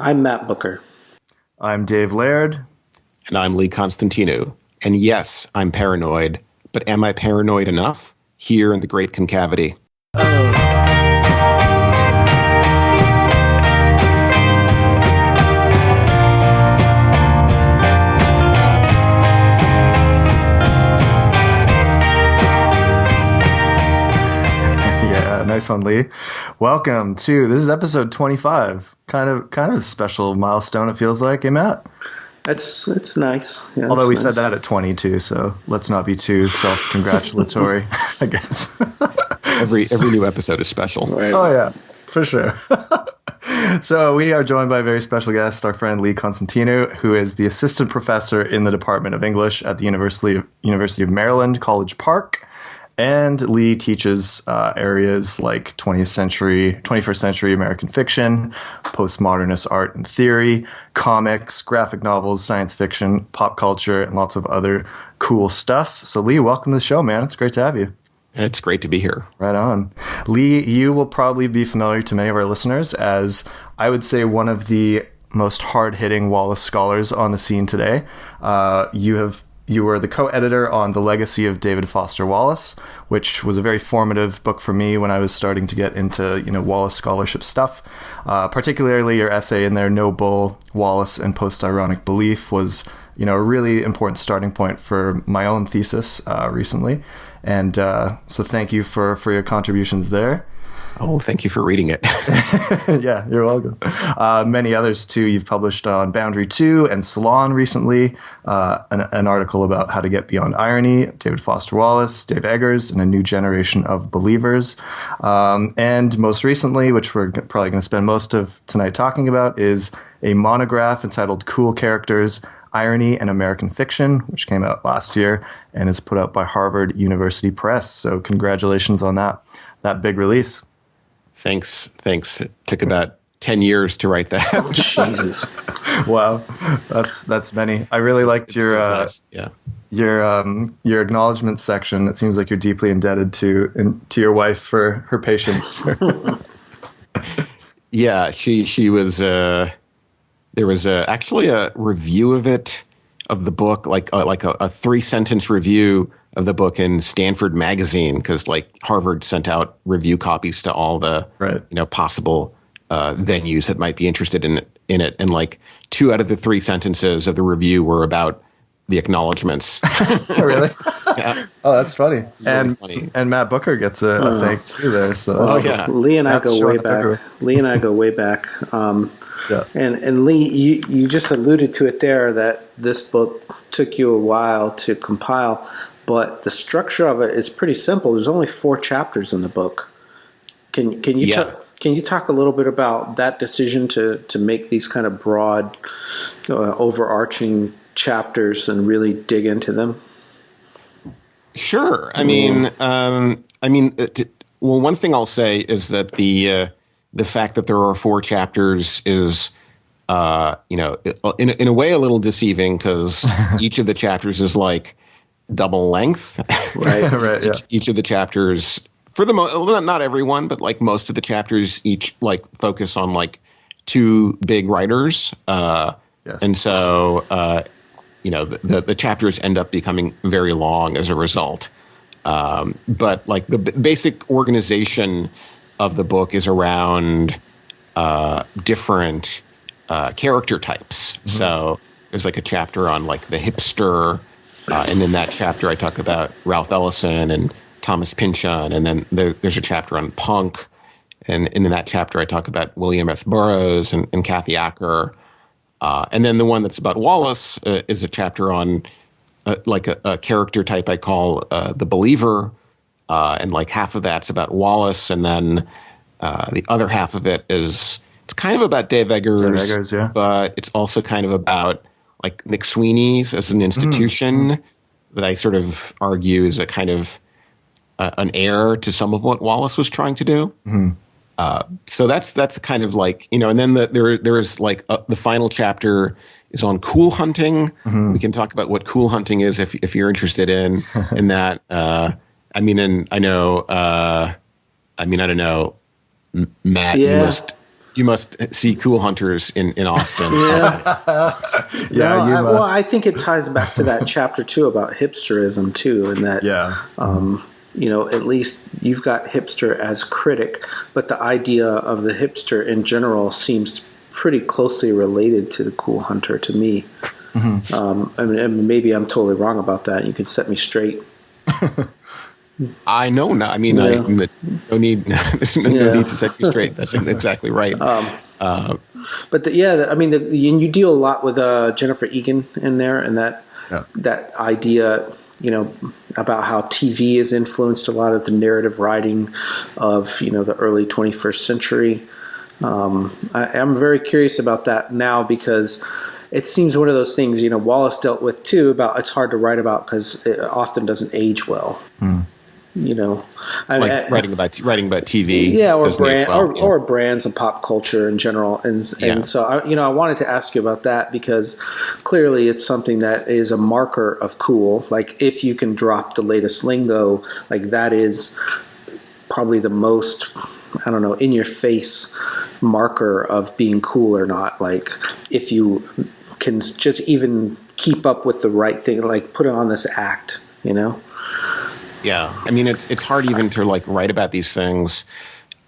I'm Matt Booker. I'm Dave Laird. And I'm Lee Konstantinou. And yes, I'm paranoid, but am I paranoid enough? Here in the Great Concavity. Nice one, Lee. Welcome to this is episode 25. Kind of a special milestone. It feels like, Matt. It's nice. Yeah, although we nice. said that at 22, so let's not be too self-congratulatory. I guess every new episode is special. Right. Oh yeah, for sure. So we are joined by a very special guest, our friend Lee Konstantinou, who is the assistant professor in the Department of English at the University of Maryland, College Park. And Lee teaches areas like 21st century American fiction, postmodernist art and theory, comics, graphic novels, science fiction, pop culture, and lots of other cool stuff. So Lee, welcome to the show, man. It's great to have you. It's great to be here. Right on. Lee, you will probably be familiar to many of our listeners as, I would say, one of the most hard-hitting Wallace scholars on the scene today. You were the co-editor on The Legacy of David Foster Wallace, which was a very formative book for me when I was starting to get into, Wallace scholarship stuff. Particularly your essay in there, No Bull, Wallace and Post-Ironic Belief, was, a really important starting point for my own thesis recently. And so thank you for your contributions there. Oh, thank you for reading it. Yeah, you're welcome. Many others, too. You've published on Boundary 2 and Salon recently, an article about how to get beyond irony, David Foster Wallace, Dave Eggers, and a new generation of believers. And most recently, which we're probably going to spend most of tonight talking about, is a monograph entitled Cool Characters, Irony and American Fiction, which came out last year and is put out by Harvard University Press. So congratulations on that big release. Thanks. It took about 10 years to write that. Jesus. Wow. That's many. I really liked your acknowledgement section. It seems like you're deeply indebted to your wife for her patience. Yeah, she was there was actually a review of the book, like a 3-sentence review of the book in Stanford Magazine, because Harvard sent out review copies to all the possible venues that might be interested in it, and 2 out of the 3 sentences of the review were about the acknowledgments. Really? Yeah. Oh, that's funny. Really funny. And Matt Booker gets a thank too there. So yeah. Lee and I go way back. Yeah. And Lee, you just alluded to it there that this book took you a while to compile. But the structure of it is pretty simple. There's only 4 chapters in the book. Can you talk a little bit about that decision to make these kind of broad, overarching chapters and really dig into them? Sure. Well, one thing I'll say is that the fact that there are 4 chapters is, in a way a little deceiving, because each of the chapters is double length. Right. Right. Yeah. Each of the chapters, for the not everyone, but most of the chapters each focus on 2 big writers. Yes. And so the chapters end up becoming very long as a result. But the basic organization of the book is around different character types. Mm-hmm. So there's a chapter on the hipster. And in that chapter, I talk about Ralph Ellison and Thomas Pynchon. And then there's a chapter on punk. And in that chapter, I talk about William S. Burroughs and Kathy Acker. And then the one that's about Wallace is a chapter on a character type I call the believer. And half of that's about Wallace. And then the other half of it's kind of about Dave Eggers, yeah. But it's also kind of about McSweeney's as an institution that I sort of argue is a kind of an heir to some of what Wallace was trying to do. Mm-hmm. So that's kind of and then there is the final chapter is on cool hunting. Mm-hmm. We can talk about what cool hunting is if you're interested in that. I don't know, Matt. Yeah. You must You must see Cool Hunters in Austin. Yeah, Well, I think it ties back to that chapter too about hipsterism too, and that at least you've got hipster as critic, but the idea of the hipster in general seems pretty closely related to the Cool Hunter to me. I mean, maybe I'm totally wrong about that. You can set me straight. I know not. I mean, no need to set you straight. That's exactly right. But you deal a lot with Jennifer Egan in there, and that idea, about how TV has influenced a lot of the narrative writing of the early 21st century. I'm very curious about that now because it seems one of those things Wallace dealt with too. About it's hard to write about because it often doesn't age well. Writing about TV, or brands and pop culture in general, and so I wanted to ask you about that because clearly it's something that is a marker of cool. Like if you can drop the latest lingo, like that is probably the most in your face marker of being cool or not. Like if you can just even keep up with the right thing, like put on this act, Yeah, I mean it's hard even to write about these things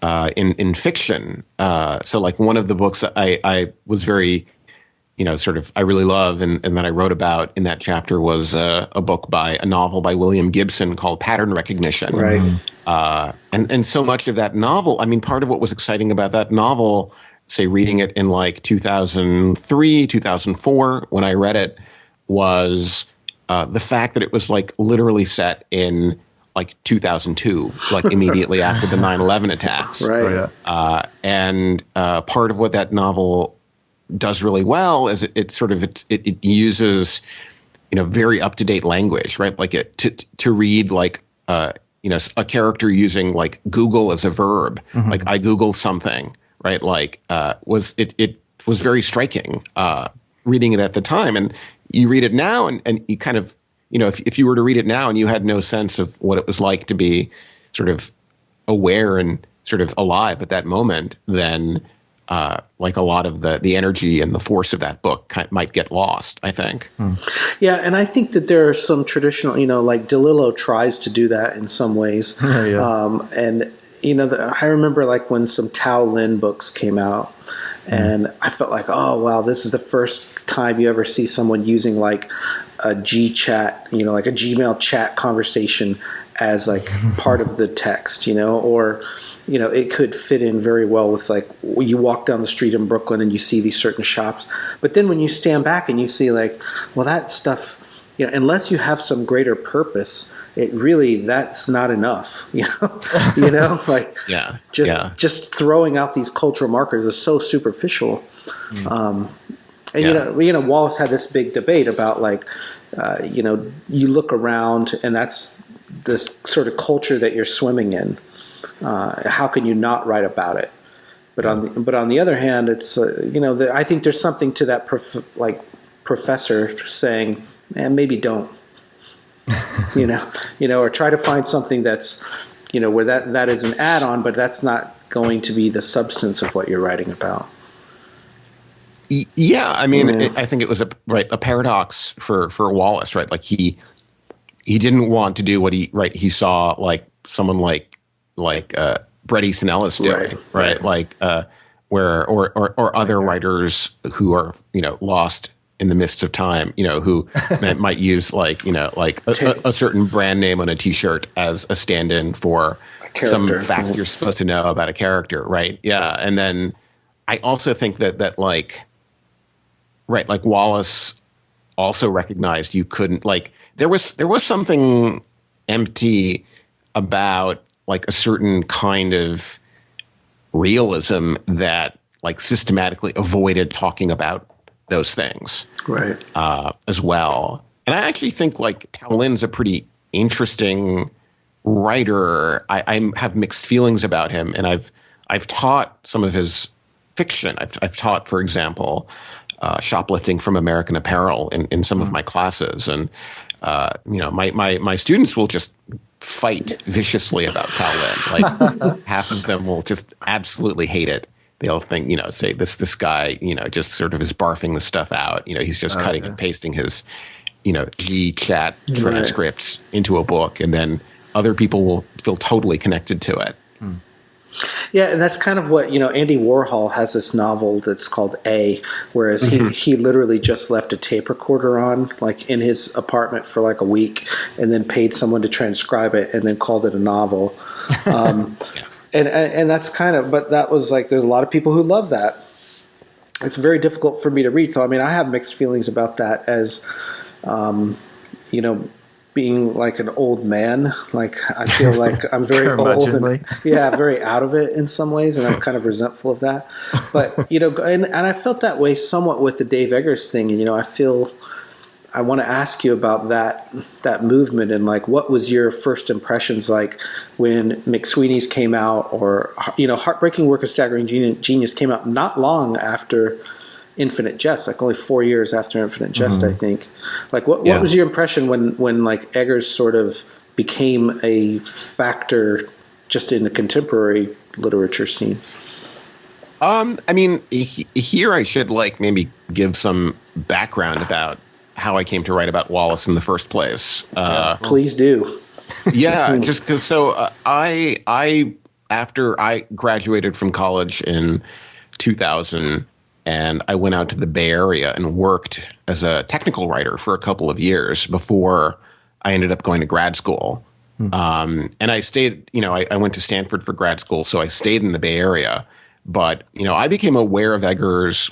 in fiction. So like one of the books that I was very I really love and that I wrote about in that chapter was a novel by William Gibson called Pattern Recognition. Right. And so much of that novel, I mean, part of what was exciting about that novel, say reading it in 2003, 2004, when I read it, was the fact that it was literally set in 2002, immediately after the 9/11 attacks. Right. And part of what that novel does really well is it uses very up to date language, right? To read a character using Google as a verb, I Google something, right? It was very striking reading it at the time, and you read it now, and you kind of if you were to read it now and you had no sense of what it was like to be sort of aware and sort of alive at that moment, then a lot of the energy and the force of that book might get lost, I think. Yeah, and I think that there are some traditional, DeLillo tries to do that in some ways. And, I remember when some Tao Lin books came out, and I felt oh, wow, this is the first time you ever see someone using a G-chat, a Gmail chat conversation as part of the text, or it could fit in very well with you walk down the street in Brooklyn and you see these certain shops. But then when you stand back and you see well, that stuff, unless you have some greater purpose, that's not enough, just throwing out these cultural markers is so superficial. And Wallace had this big debate about you look around and that's this sort of culture that you're swimming in. How can you not write about it? But on the other hand, it's I think there's something to that professor saying, maybe don't, or try to find something that's where that is an add-on, but that's not going to be the substance of what you're writing about. Yeah, I mean, I think it was a paradox for Wallace, right? He didn't want to do what he saw someone like Bret Easton Ellis doing, right? Or other writers who are lost in the midst of time, who might use a certain brand name on a T-shirt as a stand-in for some fact you're supposed to know about a character, right? Yeah, and then I also think that Wallace also recognized you couldn't there was something empty about a certain kind of realism that systematically avoided talking about those things, right? As well. And I actually think Tao Lin's a pretty interesting writer. I have mixed feelings about him, and I've taught some of his fiction. I've taught, for example, shoplifting from American Apparel in some of my classes, and my students will just fight viciously about Tao Lin. Half of them will just absolutely hate it. they'll think, say this guy, just sort of is barfing the stuff out. He's just cutting and pasting his, G chat transcripts into a book, and then other people will feel totally connected to it. Yeah, and that's kind of what, Andy Warhol has this novel that's called A, whereas he literally just left a tape recorder on, like in his apartment for like a week, and then paid someone to transcribe it and then called it a novel. And that's kind of, but that was like, there's a lot of people who love that. It's very difficult for me to read. So, I mean, I have mixed feelings about that as, being like an old man. Like, I feel like I'm very old and, very out of it in some ways, and I'm kind of resentful of that. But, and I felt that way somewhat with the Dave Eggers thing. And, I want to ask you about that movement, and like, what was your first impressions like when McSweeney's came out, or, Heartbreaking Work of Staggering Genius came out not long after Infinite Jest, like only 4 years after Infinite Jest, I think. Like, what was your impression when like Eggers sort of became a factor just in the contemporary literature scene? I mean, here I should like maybe give some background about how I came to write about Wallace in the first place. Please do. Yeah, just because. So I after I graduated from college in 2000. And I went out to the Bay Area and worked as a technical writer for a couple of years before I ended up going to grad school. And I stayed, I went to Stanford for grad school, so I stayed in the Bay Area. But, I became aware of Eggers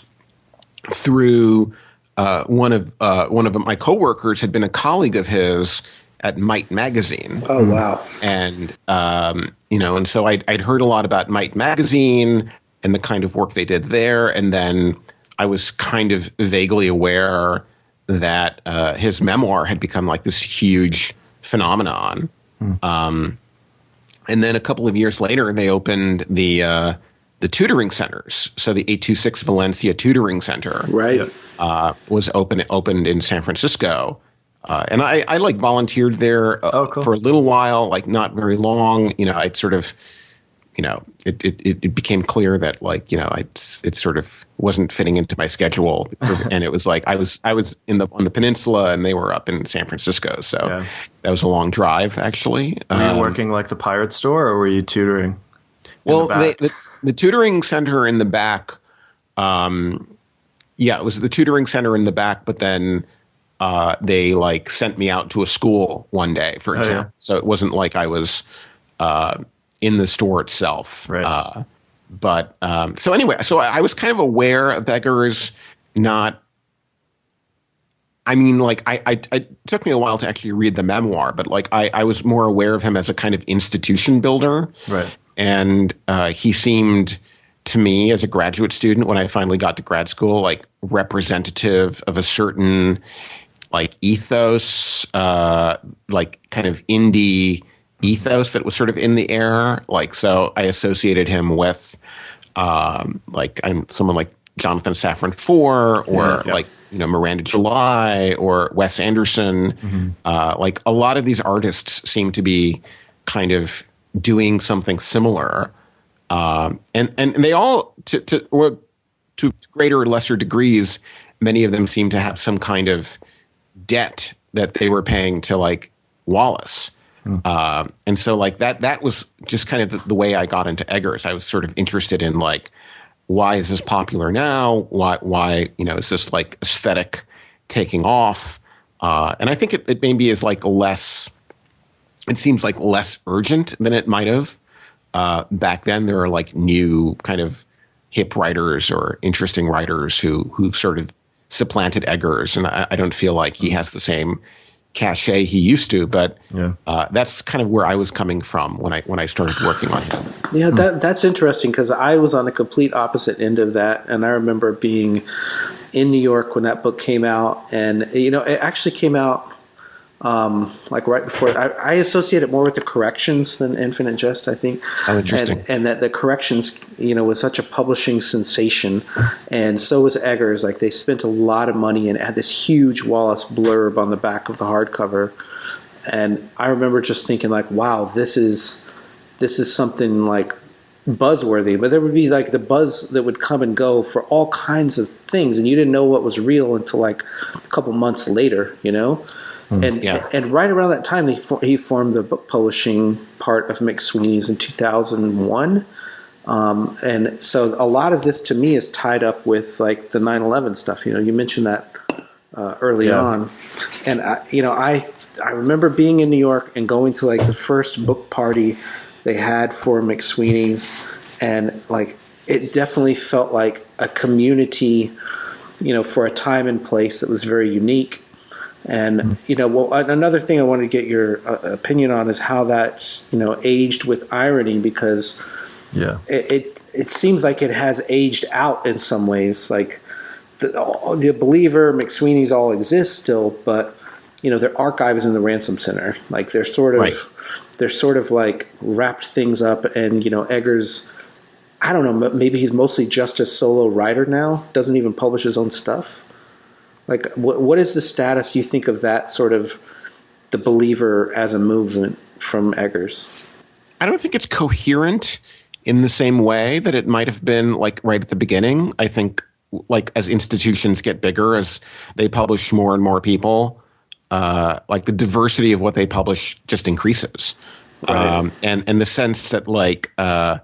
through one of my coworkers had been a colleague of his at Might Magazine. Oh, wow. And, and so I'd heard a lot about Might Magazine and the kind of work they did there. And then I was kind of vaguely aware that his memoir had become like this huge phenomenon. And then a couple of years later, they opened the tutoring centers. So the 826 Valencia Tutoring Center was opened in San Francisco. And I like volunteered there for a little while, like not very long. I'd sort of, it became clear that like, it sort of wasn't fitting into my schedule. And it was like, I was on the peninsula and they were up in San Francisco. So that was a long drive, actually. Were you working like the pirate store, or were you tutoring? Well, the tutoring center in the back, it was the tutoring center in the back, but then they like sent me out to a school one day, for example. So it wasn't like I was in the store itself. Right. So anyway, so I was kind of aware of Eggers, not, I mean, like it took me a while to actually read the memoir, but like I was more aware of him as a kind of institution builder. Right. And he seemed to me as a graduate student, when I finally got to grad school, like representative of a certain like ethos, like kind of indie ethos that was sort of in the air. Like, so I associated him with someone like Jonathan Safran Foer, or like, Miranda July or Wes Anderson. Like a lot of these artists seem to be kind of doing something similar. And they all, to greater or lesser degrees, many of them seem to have some kind of debt that they were paying to like Wallace. And so like that was just kind of the way I got into Eggers. I was sort of interested in like, why is this popular now? Why is this like aesthetic taking off? And I think it maybe is like it seems like less urgent than it might have. Back then there are like new kind of hip writers or interesting writers who've sort of supplanted Eggers. And I don't feel like he has the same cachet he used to, but that's kind of where I was coming from when I started working on him. Yeah, that's interesting, because I was on the complete opposite end of that, and I remember being in New York when that book came out, and it actually came out like right before. I associate it more with the Corrections than Infinite Jest, I think. Oh, interesting. And that the Corrections, was such a publishing sensation, and so was Eggers. Like, they spent a lot of money, and it had this huge Wallace blurb on the back of the hardcover. And I remember just thinking, like, wow, this is something like buzzworthy, but there would be like the buzz that would come and go for all kinds of things, and you didn't know what was real until like a couple months later, you know. And right around that time, he formed the book publishing part of McSweeney's in 2001. And so a lot of this to me is tied up with like the 9/11 stuff. You know, you mentioned that early on, and I remember being in New York and going to like the first book party they had for McSweeney's, and like it definitely felt like a community, you know, for a time and place that was very unique. And another thing I wanted to get your opinion on is how that's, you know, aged with irony, because it seems like it has aged out in some ways. Like the Believer, McSweeney's all exist still, but you know, their archive is in the Ransom Center. Like they're sort of like wrapped things up, and you know, Eggers, I don't know, maybe he's mostly just a solo writer now, doesn't even publish his own stuff. Like, what is the status, you think, of that sort of the Believer as a movement from Eggers? I don't think it's coherent in the same way that it might have been like right at the beginning. I think like as institutions get bigger, as they publish more and more people, like the diversity of what they publish just increases. Right. And the sense that like, like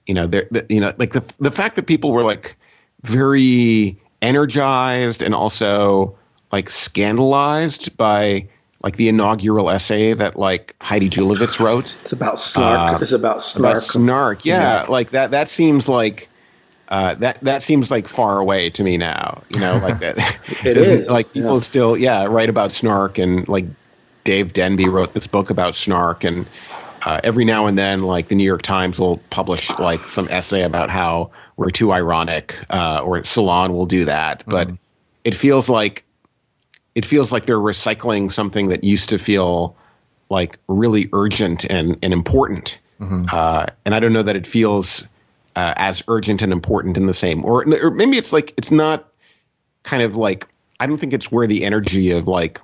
the fact that people were like very energized and also like scandalized by like the inaugural essay that like Heidi Julavitz wrote. It's about snark. It's about snark. About snark. Yeah. Like that seems like that seems like far away to me now, you know, like that. It is like people still write about snark, and like Dave Denby wrote this book about snark, and every now and then, like the New York Times will publish like some essay about how we're too ironic, or Salon will do that. But it feels like they're recycling something that used to feel like really urgent and important. And I don't know that it feels as urgent and important in the same, or maybe it's like, it's not kind of like, I don't think it's where the energy of like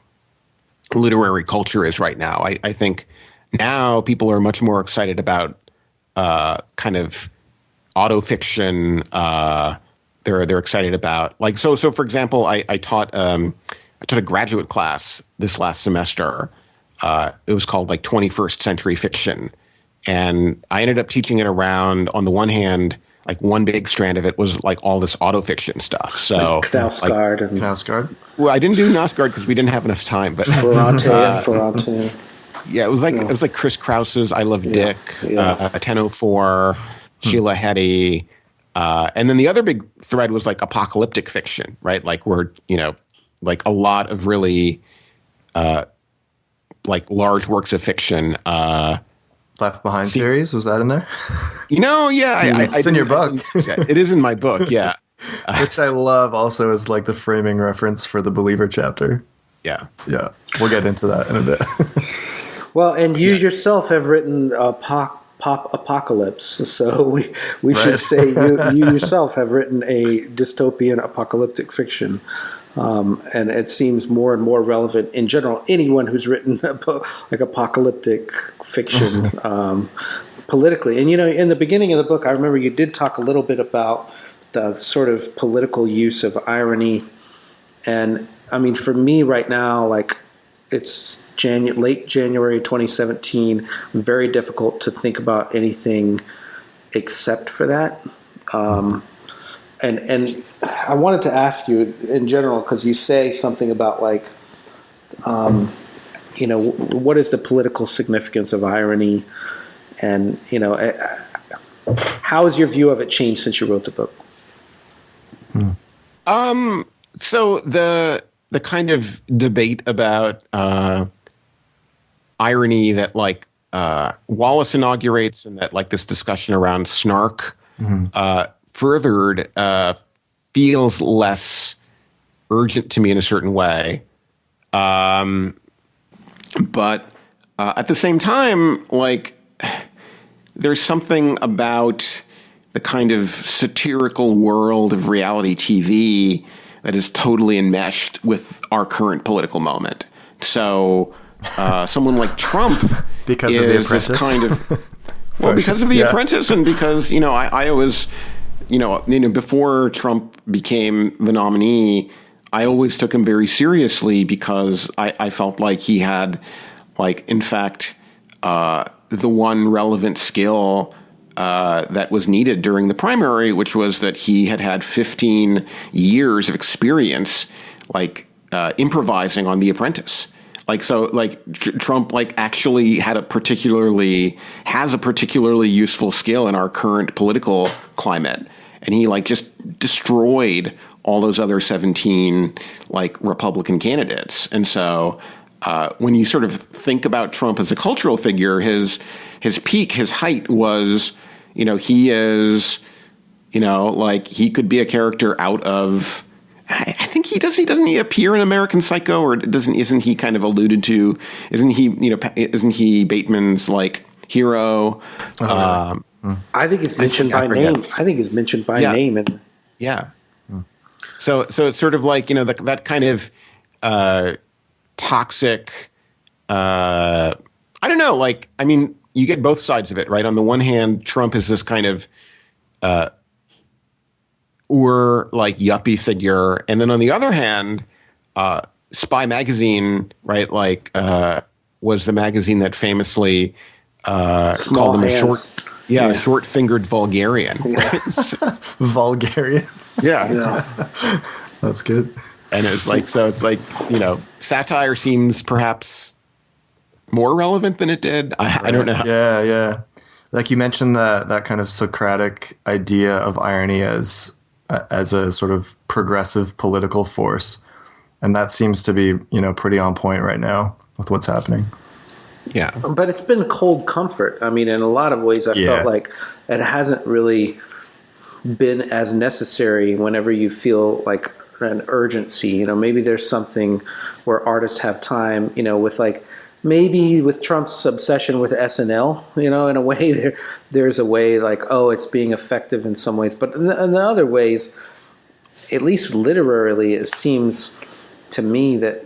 literary culture is right now. I think now people are much more excited about kind of autofiction. They're excited about like, so for example, I taught a graduate class this last semester. It was called like 21st Century Fiction. And I ended up teaching it around, on the one hand, like one big strand of it was like all this autofiction stuff. So like Knausgaard and Knausgaard. Well, I didn't do Knausgaard because we didn't have enough time. But Ferrante and Ferrante. Yeah, it was like Chris Krause's I Love Dick, 1004, Sheila Heti, and then the other big thread was like apocalyptic fiction, right? Like where, you know, like a lot of really like large works of fiction. Left Behind series, was that in there? You know, it's in your book. It is in my book, yeah. Which I love also as like the framing reference for the Believer chapter. Yeah. Yeah. We'll get into that in a bit. Well, and you yourself have written pop apocalypse, so we should say you yourself have written a dystopian apocalyptic fiction. And it seems more and more relevant in general. Anyone who's written like apocalyptic fiction politically. And, you know, in the beginning of the book, I remember you did talk a little bit about the sort of political use of irony. And, I mean, for me right now, like it's late January 2017, very difficult to think about anything except for that. And I wanted to ask you in general, because you say something about like, you know, what is the political significance of irony? And, you know, how has your view of it changed since you wrote the book? So the kind of debate about irony that like Wallace inaugurates, and that like this discussion around snark furthered feels less urgent to me in a certain way. But at the same time, like there's something about the kind of satirical world of reality TV that is totally enmeshed with our current political moment. So someone like Trump because is of The this Apprentice. kind of Well, because of The Apprentice, and because I always, before Trump became the nominee, I always took him very seriously because I felt like he had, in fact, the one relevant skill that was needed during the primary, which was that he had 15 years of experience, improvising on The Apprentice. Trump actually has a particularly useful skill in our current political climate, and he just destroyed all those other 17 Republican candidates. And so when you sort of think about Trump as a cultural figure, his peak, his height was, he is, he could be a character out of. I think doesn't he appear in American Psycho, or isn't he kind of alluded to? Isn't he Bateman's hero? I think he's mentioned by name. I think he's mentioned by name. And so it's sort of that kind of toxic. I don't know. You get both sides of it, right? On the one hand, Trump is this kind of yuppie figure, and then on the other hand, Spy Magazine, right? Was the magazine that famously called him a short-fingered vulgarian. Yeah. Right? Vulgarian. Yeah. That's good. And it's satire seems perhaps more relevant than it did. I don't know. Yeah. Like you mentioned that kind of Socratic idea of irony as a sort of progressive political force. And that seems to be, pretty on point right now with what's happening. Yeah. But it's been cold comfort. I mean, in a lot of ways, I felt like it hasn't really been as necessary whenever you feel like an urgency. Maybe there's something where artists have time, with maybe with Trump's obsession with SNL, in a way there's a way it's being effective in some ways. But in the other ways, at least literarily, it seems to me that,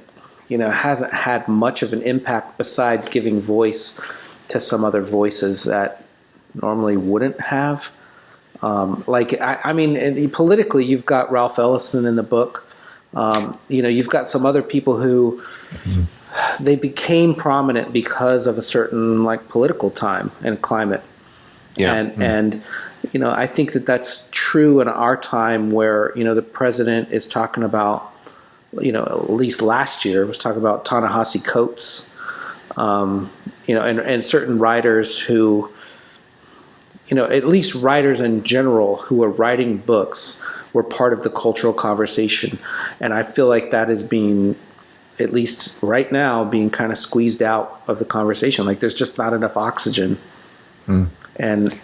hasn't had much of an impact besides giving voice to some other voices that normally wouldn't have. Politically, you've got Ralph Ellison in the book. You've got some other people who they became prominent because of a certain political time and climate. Yeah. And I think that that's true in our time where, the president is talking about, at least last year was talking about Ta-Nehisi Coates, and certain writers who, at least writers in general who are writing books were part of the cultural conversation. And I feel like that is being, at least right now, being kind of squeezed out of the conversation. There's just not enough oxygen. And,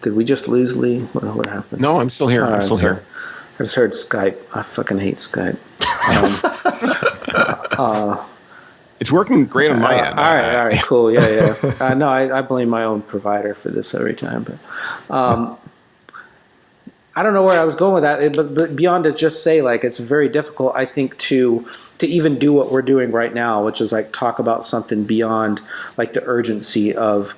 did we just lose Lee? What happened? No, I'm still here. I'm still here. I just heard Skype. I fucking hate Skype. It's working great on my end. All right, cool. Yeah. No, I blame my own provider for this every time. But I don't know where I was going with that. But beyond to just say, it's very difficult, I think, to even do what we're doing right now, which is talk about something beyond the urgency of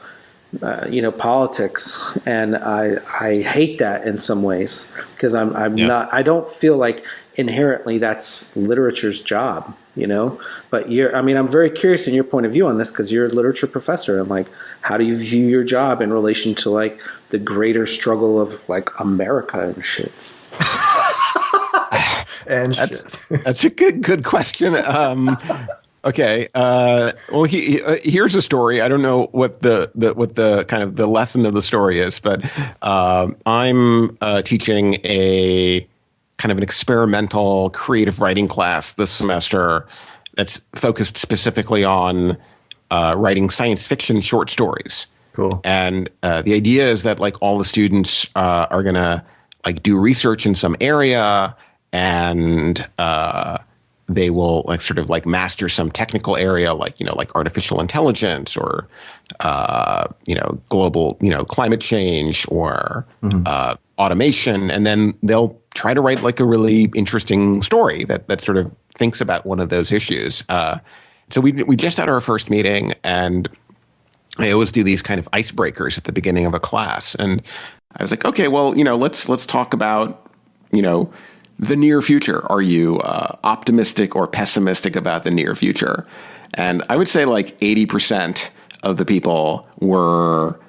politics. And I hate that in some ways because I don't feel like inherently that's literature's job. But I'm very curious in your point of view on this because you're a literature professor. And how do you view your job in relation to the greater struggle of America and shit? That's a good question. Okay. Well, here's a story. I don't know what the kind of the lesson of the story is, but I'm teaching a kind of an experimental creative writing class this semester that's focused specifically on writing science fiction short stories. Cool. And the idea is that all the students are going to do research in some area, and they will sort of master some technical area, like artificial intelligence or global climate change or automation, and then they'll try to write a really interesting story that sort of thinks about one of those issues. So we just had our first meeting, and I always do these kind of icebreakers at the beginning of a class. And I was like, okay, well, let's talk about, the near future. Are you optimistic or pessimistic about the near future? And I would say like 80% of the people were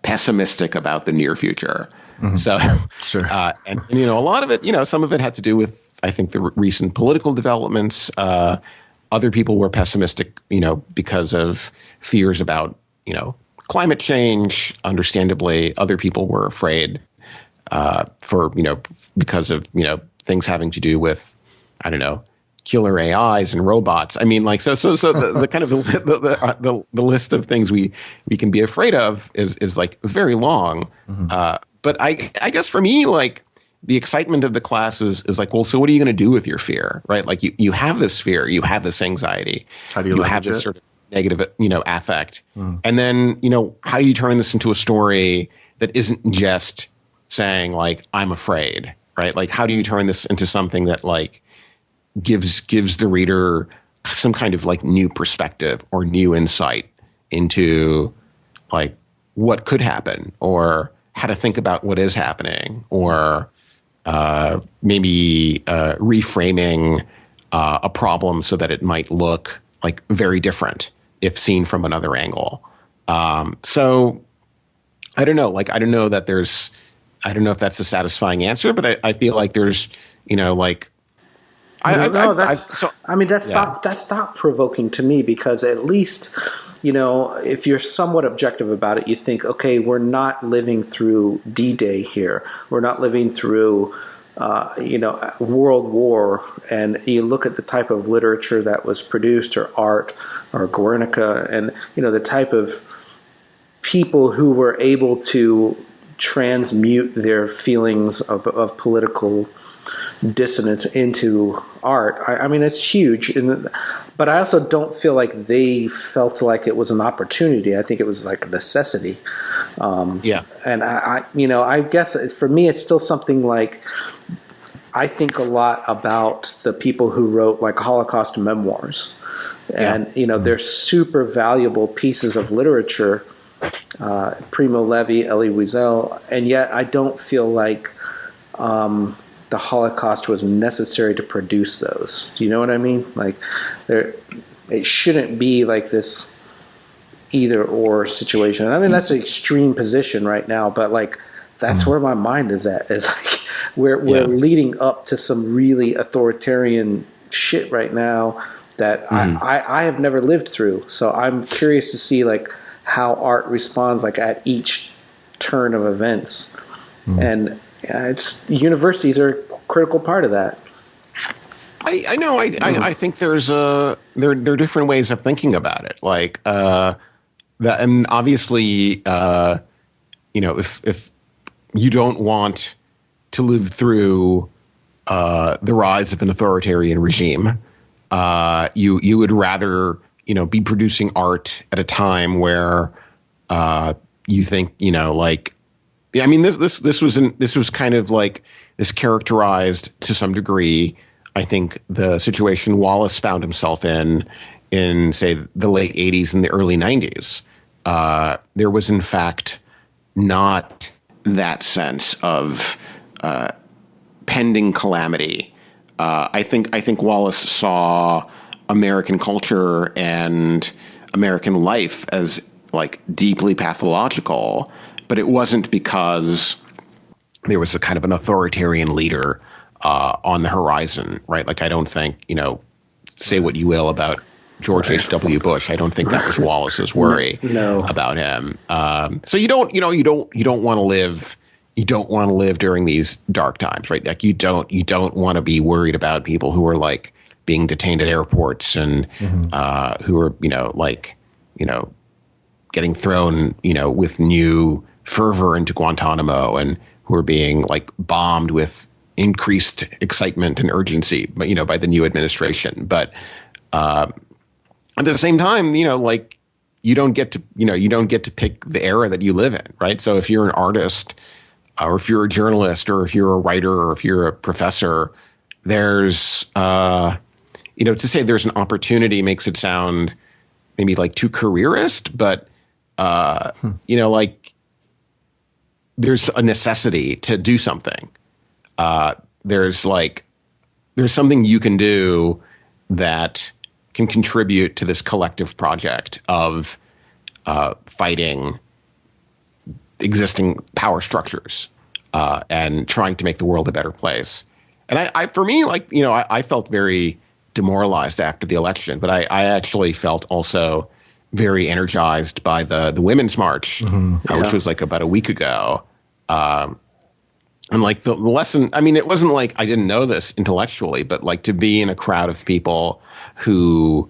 pessimistic about the near future. Mm-hmm. So, sure. And a lot of it, some of it had to do with, I think, the recent political developments. Other people were pessimistic, because of fears about, climate change. Understandably, other people were afraid because of, things having to do with, I don't know, killer AIs and robots. I mean, like, so the kind of the list of things we can be afraid of is like very long. Mm-hmm. But I guess for me, like, the excitement of the class is like, well, so what are you going to do with your fear, right? Like you have this fear, you have this anxiety, how do you have this sort of negative, affect. Mm. And then, how do you turn this into a story that isn't just saying like, I'm afraid, right? Like, how do you turn this into something that like gives the reader some kind of like new perspective or new insight into like what could happen, or how to think about what is happening, or maybe reframing a problem so that it might look like very different if seen from another angle. So I don't know. Like, I don't know if that's a satisfying answer, but I feel like there's, that's thought provoking to me, because at least, if you're somewhat objective about it, you think, okay, we're not living through D-Day here. We're not living through, World War. And you look at the type of literature that was produced, or art, or Guernica, and, the type of people who were able to transmute their feelings of political dissonance into art. I mean, it's huge. But I also don't feel like they felt like it was an opportunity. I think it was like a necessity. And I guess for me, it's still something like, I think a lot about the people who wrote like Holocaust memoirs. And, they're super valuable pieces of literature, Primo Levi, Elie Wiesel, and yet I don't feel like the Holocaust was necessary to produce those. Do you know what I mean? Like, it shouldn't be like this either or situation. I mean, that's an extreme position right now, but like, that's where my mind is at. Is like we're leading up to some really authoritarian shit right now that I have never lived through. So I'm curious to see like how art responds like at each turn of events. And it's universities are a critical part of that. I know. I think there are different ways of thinking about it. Like and obviously, if you don't want to live through the rise of an authoritarian regime, you would rather be producing art at a time where you think I mean, this was kind of like this characterized to some degree, I think, the situation Wallace found himself in say the late 80s and the early 90s. There was in fact not that sense of pending calamity. I think Wallace saw American culture and American life as like deeply pathological. But it wasn't because there was a kind of an authoritarian leader on the horizon, right? Like, I don't think, say what you will about George H.W. Bush. I don't think that was Wallace's worry about him. So you don't want to live. You don't want to live during these dark times, right? Like, you don't want to be worried about people who are like being detained at airports and who are getting thrown with new fervor into Guantanamo, and who are being like bombed with increased excitement and urgency, by the new administration. But at the same time, like, you don't get to pick the era that you live in, right? So if you're an artist, or if you're a journalist, or if you're a writer, or if you're a professor, there's to say there's an opportunity makes it sound maybe like too careerist, but like there's a necessity to do something. There's something you can do that can contribute to this collective project of fighting existing power structures and trying to make the world a better place. And for me, I felt very demoralized after the election, but I actually felt also very energized by the Women's March, which was like about a week ago. And like the lesson, I mean, it wasn't like I didn't know this intellectually, but like to be in a crowd of people who,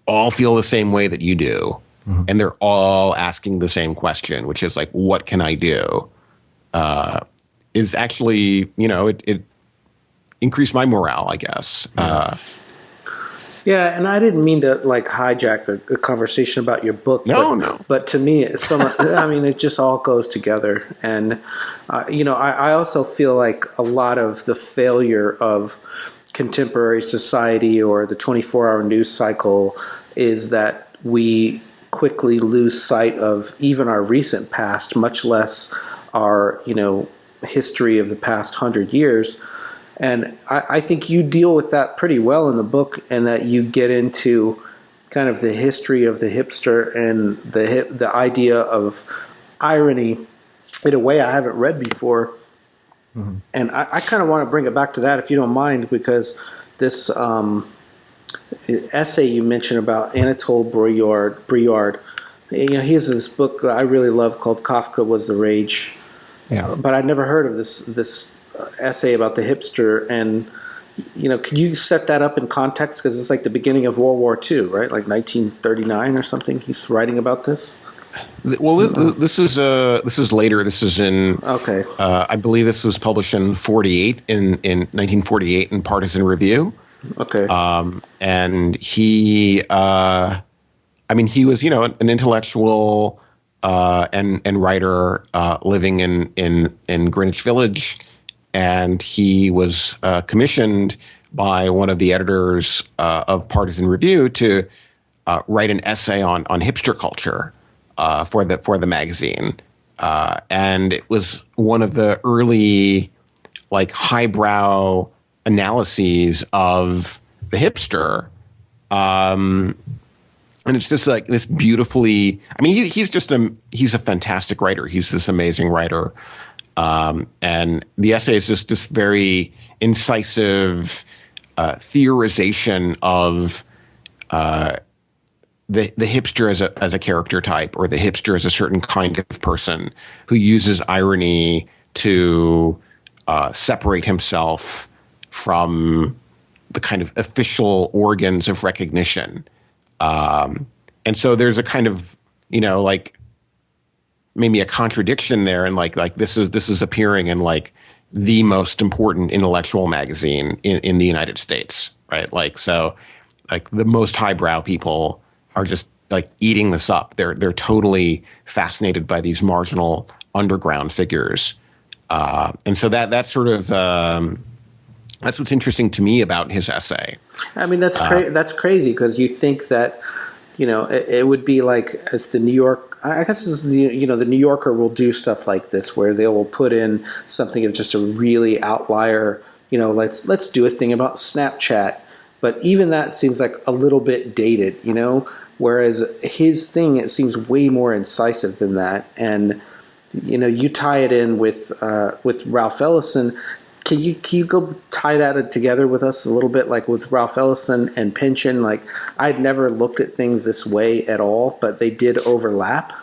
all feel the same way that you do. And they're all asking the same question, which is like, what can I do? Is actually, it increased my morale, I guess. Yeah, and I didn't mean to like hijack the conversation about your book. No. But to me, it just all goes together. And I also feel like a lot of the failure of contemporary society or the 24-hour news cycle is that we quickly lose sight of even our recent past, much less our history of the past 100 years. And I think you deal with that pretty well in the book, and that you get into kind of the history of the hipster and the idea of irony in a way I haven't read before. And I kind of want to bring it back to that, if you don't mind, because this essay you mentioned about Anatole Briard, he has this book that I really love called Kafka Was the Rage. Yeah. But I'd never heard of this essay about the hipster, and can you set that up in context, because it's like the beginning of World War II, right? Like 1939 or something. He's writing about this. Well, this is later. This is in I believe this was published in 1948 in Partisan Review. Okay. And he was an intellectual and writer living in Greenwich Village. And he was commissioned by one of the editors of Partisan Review to write an essay on hipster culture for the magazine, and it was one of the early like highbrow analyses of the hipster. And it's just like this beautifully. I mean, he's a fantastic writer. He's this amazing writer. And the essay is just this very incisive theorization of the hipster as a character type, or the hipster as a certain kind of person who uses irony to separate himself from the kind of official organs of recognition. And so there's a kind of, like, maybe a contradiction there, and like this is appearing in like the most important intellectual magazine in the United States, right? Like, so like the most highbrow people are just like eating this up. They're totally fascinated by these marginal underground figures, and so that's sort of that's what's interesting to me about his essay. I mean, that's crazy, because you think that it would be like as the New York. I guess this is the New Yorker will do stuff like this, where they will put in something of just a really outlier. Let's do a thing about Snapchat, but even that seems like a little bit dated. Whereas his thing, it seems way more incisive than that. And you tie it in with Ralph Ellison. Can you go tie that together with us a little bit, like with Ralph Ellison and Pynchon? Like, I'd never looked at things this way at all, but they did overlap,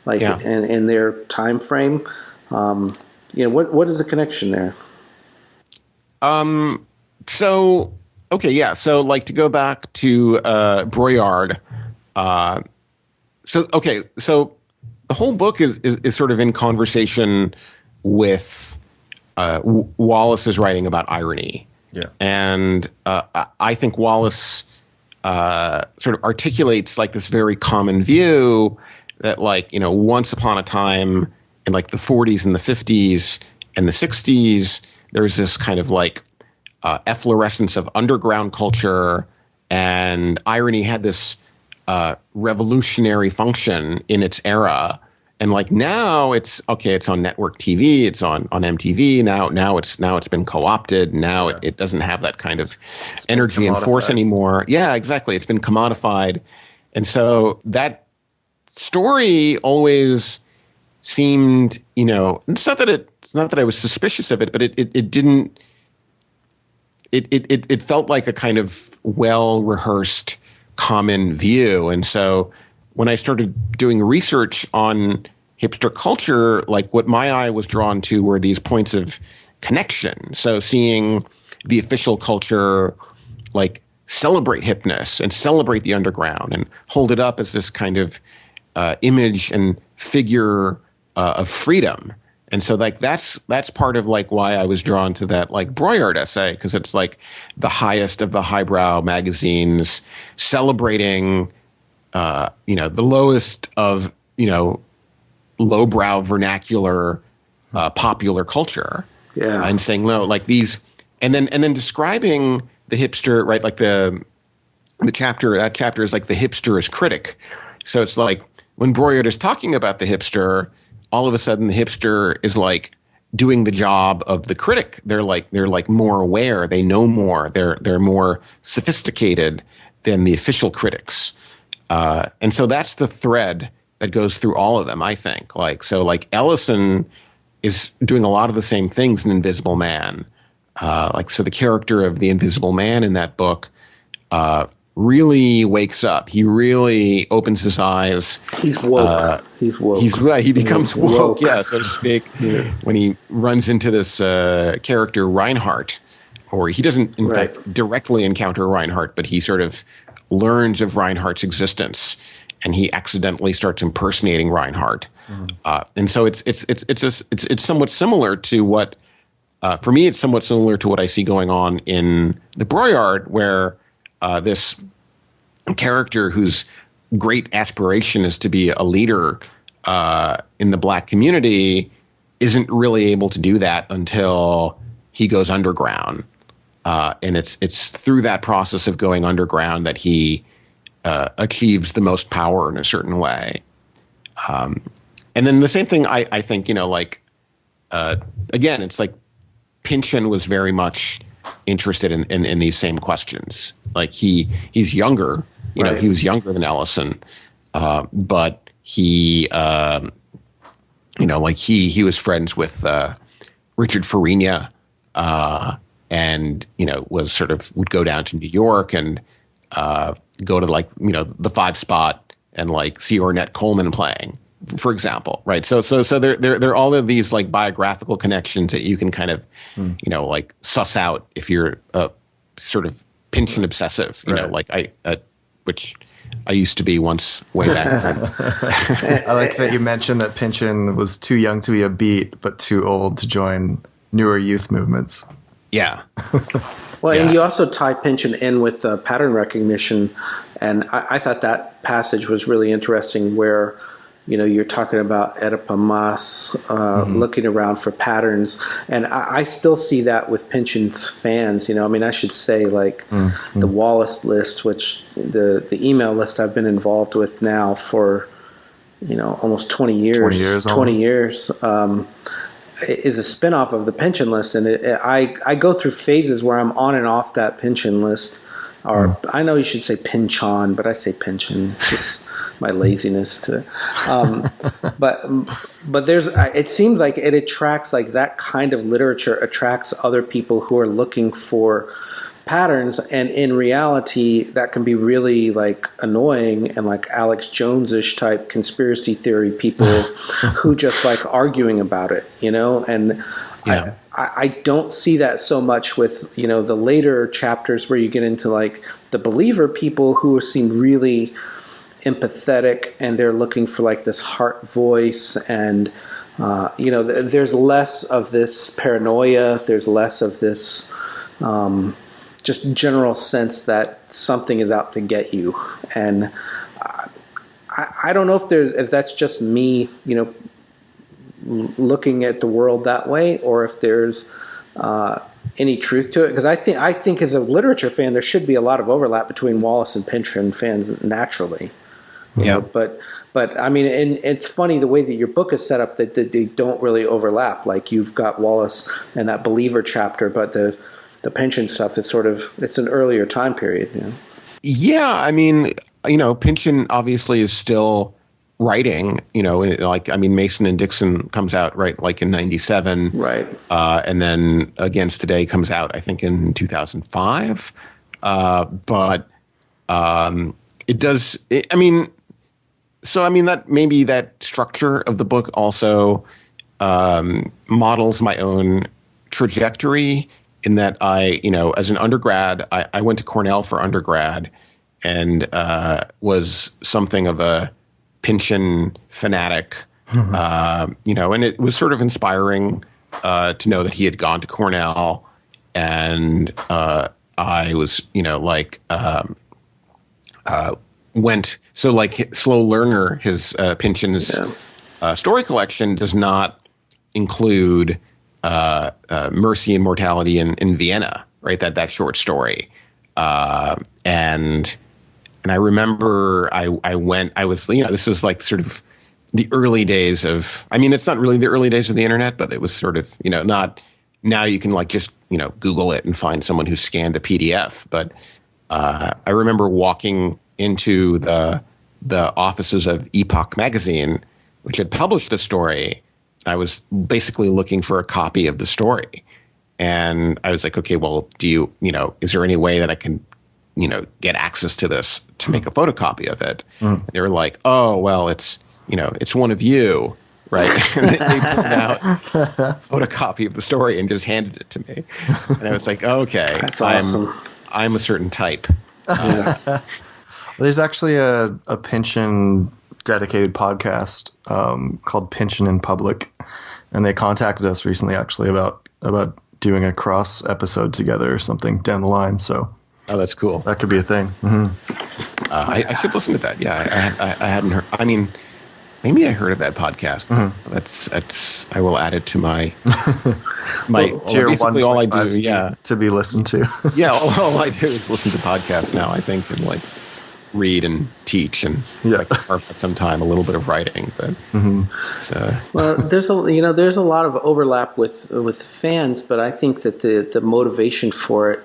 like in their time frame. What is the connection there? So like to go back to Broyard. So the whole book is sort of in conversation with. Wallace is writing about irony. Yeah. And I think Wallace sort of articulates like this very common view that, like, once upon a time in like the 40s and the 50s and the 60s, there's this kind of like efflorescence of underground culture, and irony had this revolutionary function in its era. And like now it's okay, it's on network TV, it's on MTV. Now it's been co-opted. Now it doesn't have that kind of energy and force anymore. Yeah, exactly. It's been commodified. And so that story always seemed, it's not that I was suspicious of it, but it didn't, it felt like a kind of well-rehearsed common view. And so when I started doing research on hipster culture, like what my eye was drawn to were these points of connection. So seeing the official culture like celebrate hipness and celebrate the underground and hold it up as this kind of image and figure of freedom. And so like that's part of like why I was drawn to that like Broyard essay, because it's like the highest of the highbrow magazines celebrating the lowest of lowbrow vernacular popular culture. Yeah. And saying no, like these, and then describing the hipster, right? Like that chapter is like the hipster as critic. So it's like when Broyard is talking about the hipster, all of a sudden the hipster is like doing the job of the critic. They're like more aware. They know more. They're more sophisticated than the official critics. And so that's the thread that goes through all of them, I think. So Ellison is doing a lot of the same things in Invisible Man. So the character of the Invisible Man in that book really wakes up. He really opens his eyes. He's woke. He's woke. He's right. He becomes woke, yeah, so to speak, when he runs into this character Reinhardt, or he doesn't, in fact, directly encounter Reinhardt, but he sort of learns of Reinhardt's existence, and he accidentally starts impersonating Reinhardt. And so it's somewhat similar to what, for me, it's somewhat similar to what I see going on in the Broyard, where this character whose great aspiration is to be a leader in the black community isn't really able to do that until he goes underground. And it's through that process of going underground that he achieves the most power in a certain way. And then the same thing, I think, again, it's like Pynchon was very much interested in these same questions. Like he's younger, he was younger than Ellison, but he was friends with Richard Farina, and would go down to New York and go to the Five Spot and see Ornette Coleman playing, for example, right? So there are all of these biographical connections that you can kind of suss out if you're sort of Pynchon obsessive, which I used to be once way back then. I like that you mentioned that Pynchon was too young to be a beat, but too old to join newer youth movements. Yeah. Well, and you also tie Pynchon in with pattern recognition, and I thought that passage was really interesting where, you're talking about Oedipa Maas looking around for patterns, and I still see that with Pynchon's fans. I should say the Wallace list, which the email list I've been involved with now for almost 20 years. 20 years. Is a spinoff of the Pynchon list, and I go through phases where I'm on and off that Pynchon list. Or I know you should say Pynchon, but I say Pynchon. It's just my laziness to. But there's. It seems like it attracts that kind of literature attracts other people who are looking for patterns, and in reality, that can be really annoying and Alex Jones-ish type conspiracy theory people who just arguing about it, and. Yeah. I don't see that so much with, the later chapters where you get into the believer people who seem really empathetic and they're looking for this heart voice and, there's less of this paranoia. There's less of this just general sense that something is out to get you. And I don't know if that's just me, looking at the world that way, or if there's any truth to it, because I think as a literature fan there should be a lot of overlap between Wallace and Pynchon fans naturally. You know, but I mean, and it's funny the way that your book is set up that they don't really overlap. Like you've got Wallace and that Believer chapter, but the Pynchon stuff is it's an earlier time period. You know? Yeah, I mean, Pynchon obviously is still writing. Mason and Dixon comes out like in '97, right? And then Against the Day comes out, I think, in 2005. But it does. That maybe that structure of the book also models my own trajectory in that I, as an undergrad, I went to Cornell for undergrad and was something of a Pynchon fanatic, and it was sort of inspiring to know that he had gone to Cornell, and I was, went. So like Slow Learner, his Pynchon's story collection does not include Mercy and Mortality in Vienna, right? That short story. And I remember I was, this is like sort of the early days of, it's not really the early days of the internet, but it was sort of, not, now you can like just, Google it and find someone who scanned a PDF. But I remember walking into the offices of Epoch magazine, which had published the story. I was basically looking for a copy of the story. And I was like, okay, well, is there any way that I can, get access to this to make a photocopy of it? And they were like, oh, well, it's one of you, right? And they pulled out a photocopy of the story and just handed it to me. And I was like, okay, that's awesome. I'm a certain type. There's actually a Pynchon dedicated podcast called Pynchon in Public, and they contacted us recently actually about doing a cross episode together or something down the line. So, that's cool. That could be a thing. Mm-hmm. I should listen to that. Yeah, I hadn't heard. Maybe I heard of that podcast. Mm-hmm. That's. I will add it to my basically all I do. Yeah, to be listened to. Yeah, all I do is listen to podcasts now. I think and like read and teach and carve out some time a little bit of writing. But well, there's a lot of overlap with fans, but I think that the motivation for it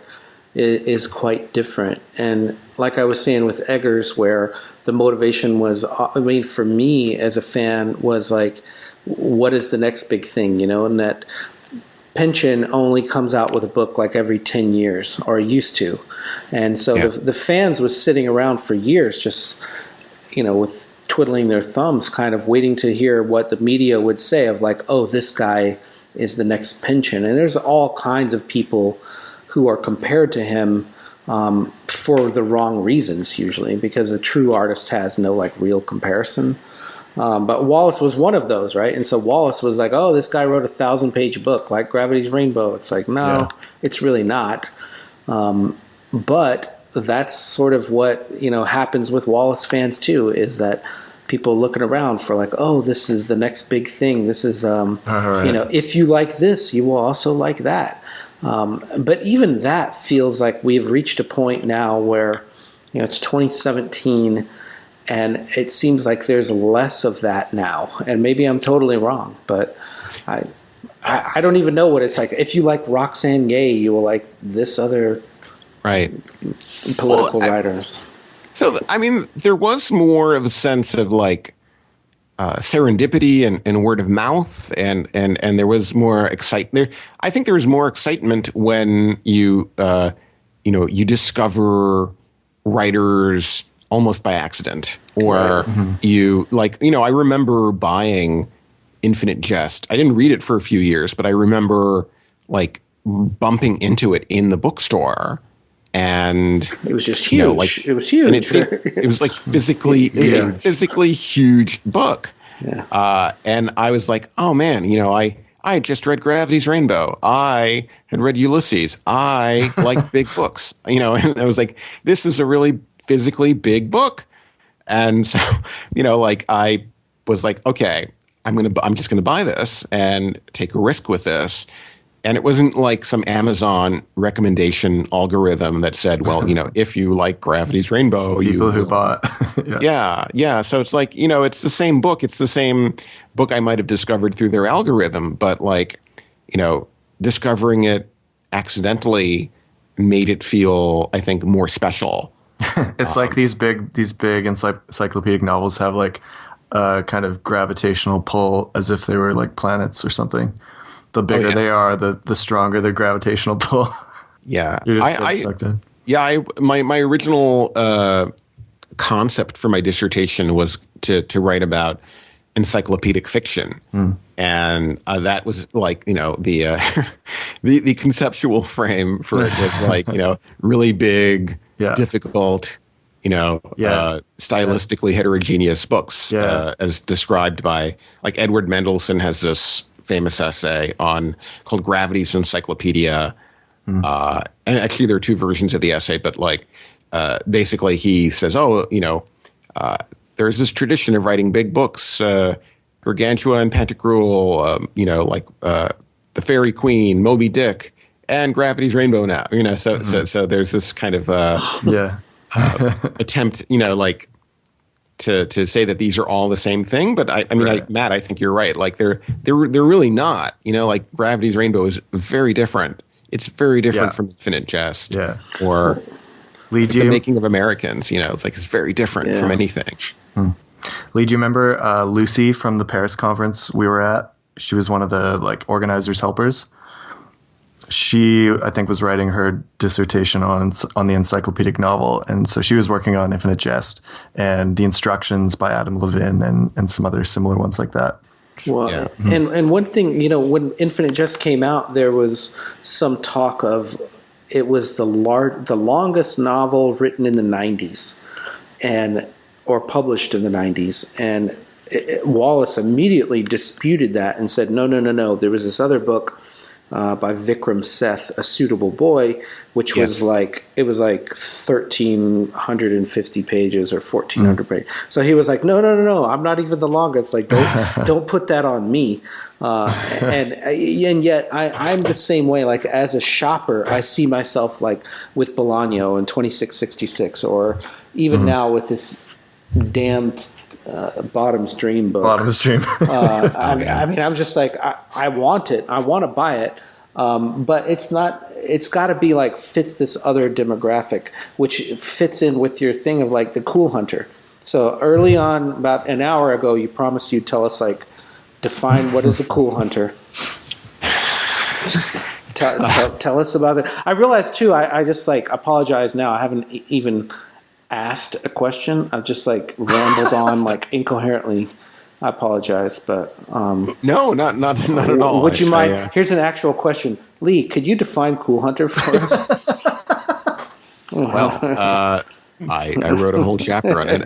is quite different. And like I was saying with Eggers, where the motivation was, for me as a fan was like, what is the next big thing, and that Pynchon only comes out with a book like every 10 years, or used to. And so the fans was sitting around for years just, with twiddling their thumbs, kind of waiting to hear what the media would say of like, oh, this guy is the next Pynchon. And there's all kinds of people who are compared to him for the wrong reasons, usually, because a true artist has no like real comparison. But Wallace was one of those, right? And so Wallace was like, oh, this guy wrote a 1,000-page book like Gravity's Rainbow. It's like, no, it's really not. But that's sort of what, happens with Wallace fans too, is that people looking around for like, oh, this is the next big thing. This is, if you like this, you will also like that. But even that feels like we've reached a point now where, it's 2017 and it seems like there's less of that now. And maybe I'm totally wrong, but I don't even know what it's like. If you like Roxane Gay, you will like this other political writers. So, there was more of a sense of like serendipity and word of mouth, and there was more excitement. I think there was more excitement when you discover writers almost by accident, or you like, I remember buying Infinite Jest. I didn't read it for a few years, but I remember like bumping into it in the bookstore. And it was just huge. It was huge. And it was like physically, it was a physically huge book. Yeah. And I was like, oh man, I had just read Gravity's Rainbow. I had read Ulysses. I like big books, and I was like, this is a really physically big book. And so, I was like, okay, I'm just going to buy this and take a risk with this. And it wasn't like some Amazon recommendation algorithm that said, well, if you like Gravity's Rainbow, People who bought. Yeah. So it's like, it's the same book. It's the same book I might have discovered through their algorithm, but like, discovering it accidentally made it feel, I think, more special. It's like these big encyclopedic novels have like a kind of gravitational pull, as if they were like planets or something. The bigger they are, the stronger their gravitational pull. Yeah. You're just sucked in. Yeah, my original concept for my dissertation was to write about encyclopedic fiction, and that was like the conceptual frame for it was like really big, difficult, stylistically heterogeneous books, as described by like Edward Mendelsohn has this famous essay called Gravity's Encyclopedia. And actually there are two versions of the essay, but like basically he says, there's this tradition of writing big books, Gargantua and Pantagruel, the Fairy Queen, Moby Dick, and Gravity's Rainbow now. So there's this kind of attempt, to say that these are all the same thing. But Matt, I think you're right. Like they're really not. Like Gravity's Rainbow is very different. It's very different from Infinite Jest or Lee, The Making of Americans. It's like it's very different from anything. Lee, do you remember Lucy from the Paris conference we were at? She was one of the like organizers' helpers. She, I think, was writing her dissertation on the encyclopedic novel, and so she was working on Infinite Jest and the instructions by Adam Levin and some other similar ones like that. Well, and one thing, when Infinite Jest came out, there was some talk of it was the longest novel written in the 90s, or published in the 90s, and Wallace immediately disputed that and said, no. There was this other book by Vikram Seth, A Suitable Boy, which was like 1,350 pages or 1,400 pages. So he was like, no, I'm not even the longest. Like, don't put that on me. And yet I'm the same way. Like as a shopper, I see myself like with Bolaño and 2666, or even now with this damned Bottom's Dream book. Bottom's Dream. I'm just like, I want it. I want to buy it. But it's not, it's got to be like fits this other demographic, which fits in with your thing of like the cool hunter. So early on, about an hour ago, you promised you'd tell us like, define what is a cool hunter. Tell us about it. I realized too, I just like apologize now. I haven't even asked a question. I've just like rambled on like incoherently. I apologize, but no, not at all. Would you mind? Here's an actual question, Lee. Could you define cool hunter for us? Well, I wrote a whole chapter on it.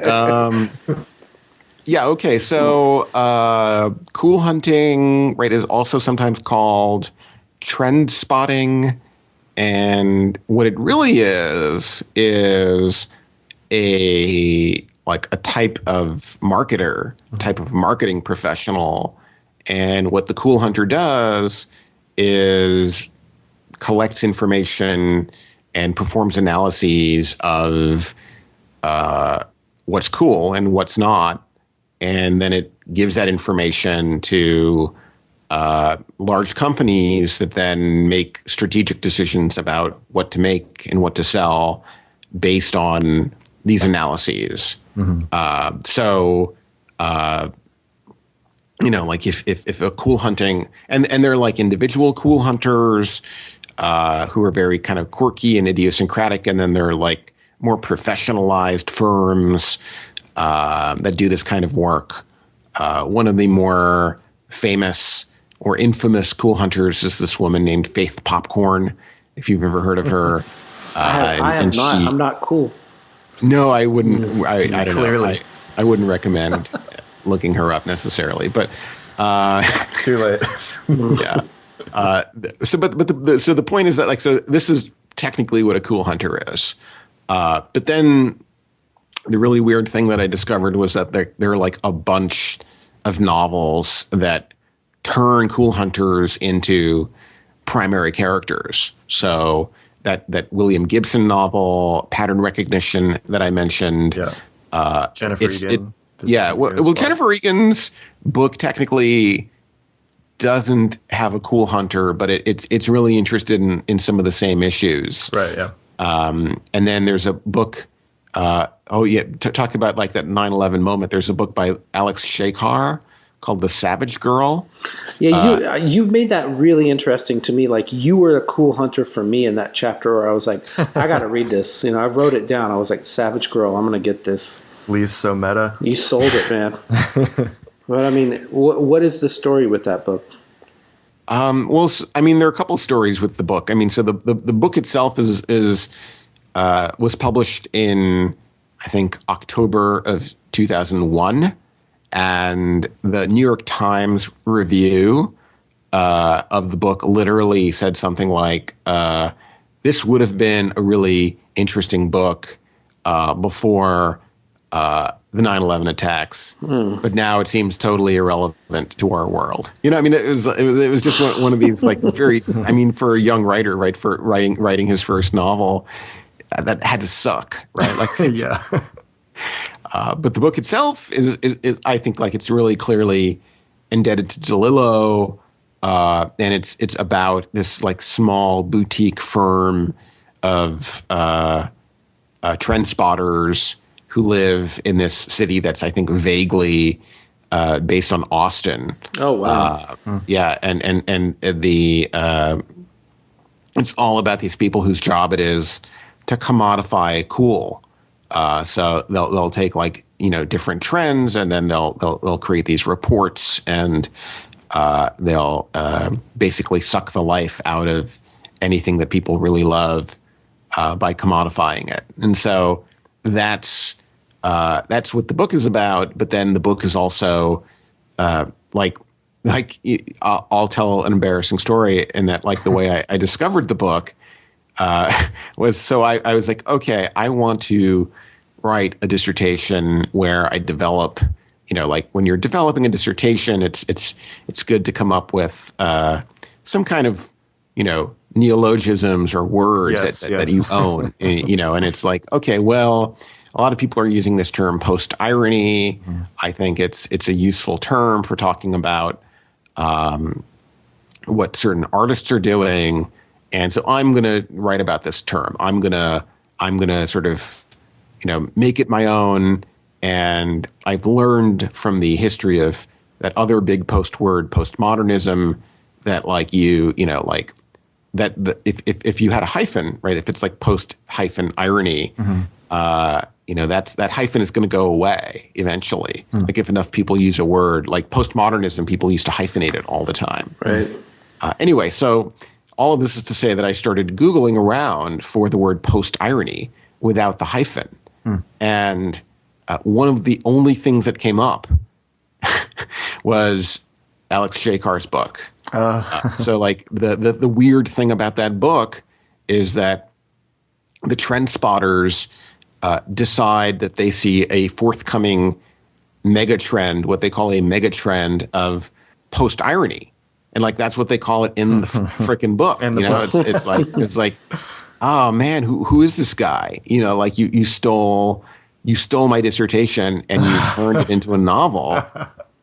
Okay. So cool hunting, right, is also sometimes called trend spotting, and what it really is a type of marketer, type of marketing professional. And what the cool hunter does is collects information and performs analyses of what's cool and what's not. And then it gives that information to large companies that then make strategic decisions about what to make and what to sell based on these analyses. Like if a cool hunting, and they're like individual cool hunters who are very kind of quirky and idiosyncratic, and then they're like more professionalized firms that do this kind of work. One of the more famous or infamous cool hunters is this woman named Faith Popcorn, if you've ever heard of her. I have not. I'm not cool. No, I wouldn't. I don't Clearly. know. I wouldn't recommend looking her up necessarily, but too late. Yeah. So the point is that so this is technically what a cool hunter is, but then the really weird thing that I discovered was that there are like a bunch of novels that turn cool hunters into primary characters. So that William Gibson novel, Pattern Recognition, that I mentioned. Yeah. Jennifer Egan. Well, Jennifer Egan's book technically doesn't have a cool hunter, but it's really interested in some of the same issues. Right, yeah. And then there's a book, talk about like that 9/11 moment. There's a book by Alex Shekar called The Savage Girl. Yeah, you made that really interesting to me. Like, you were a cool hunter for me in that chapter where I was like, I got to read this. I wrote it down. I was like, Savage Girl, I'm going to get this. Lee's so meta. You sold it, man. But I mean, what is the story with that book? Well, I mean, there are a couple of stories with the book. I mean, so the book itself was published in, I think, October of 2001, and the New York Times review of the book literally said something like, "This would have been a really interesting book before." The 9/11 attacks, but now it seems totally irrelevant to our world. I mean, it was just one of these like very. I mean, for a young writer, right, for writing his first novel, that had to suck, right? Like, Yeah. But the book itself is I think, like, it's really clearly indebted to DeLillo, and it's about this like small boutique firm of trend spotters who live in this city that's, I think, vaguely based on Austin. Oh, wow. Yeah, and the it's all about these people whose job it is to commodify cool. So they'll take, like, different trends, and then they'll create these reports, and they'll basically suck the life out of anything that people really love by commodifying it. And so that's what the book is about. But then the book is also I'll tell an embarrassing story in that, like, the way I discovered the book was, so I was like, okay, I want to write a dissertation where I develop, like, when you're developing a dissertation, it's good to come up with some kind of, neologisms or words that you own, and it's like, okay, well, a lot of people are using this term post-irony. Mm-hmm. I think it's a useful term for talking about what certain artists are doing. And so I'm going to write about this term. I'm going to sort of, make it my own. And I've learned from the history of that other big postword, postmodernism, that, like, that if you had a hyphen, right? If it's like post-irony, mm-hmm. That hyphen is going to go away eventually. Mm. Like, if enough people use a word, like postmodernism, people used to hyphenate it all the time. Right. Anyway, so all of this is to say that I started Googling around for the word post-irony without the hyphen. Mm. And one of the only things that came up was Alex Shekar's book. So, like, the weird thing about that book is that the trend spotters decide that they see a forthcoming mega trend, what they call a mega trend of post-irony. And, like, that's what they call it in the frickin' book. It's like, oh man, who is this guy? Like, you stole my dissertation and you turned it into a novel,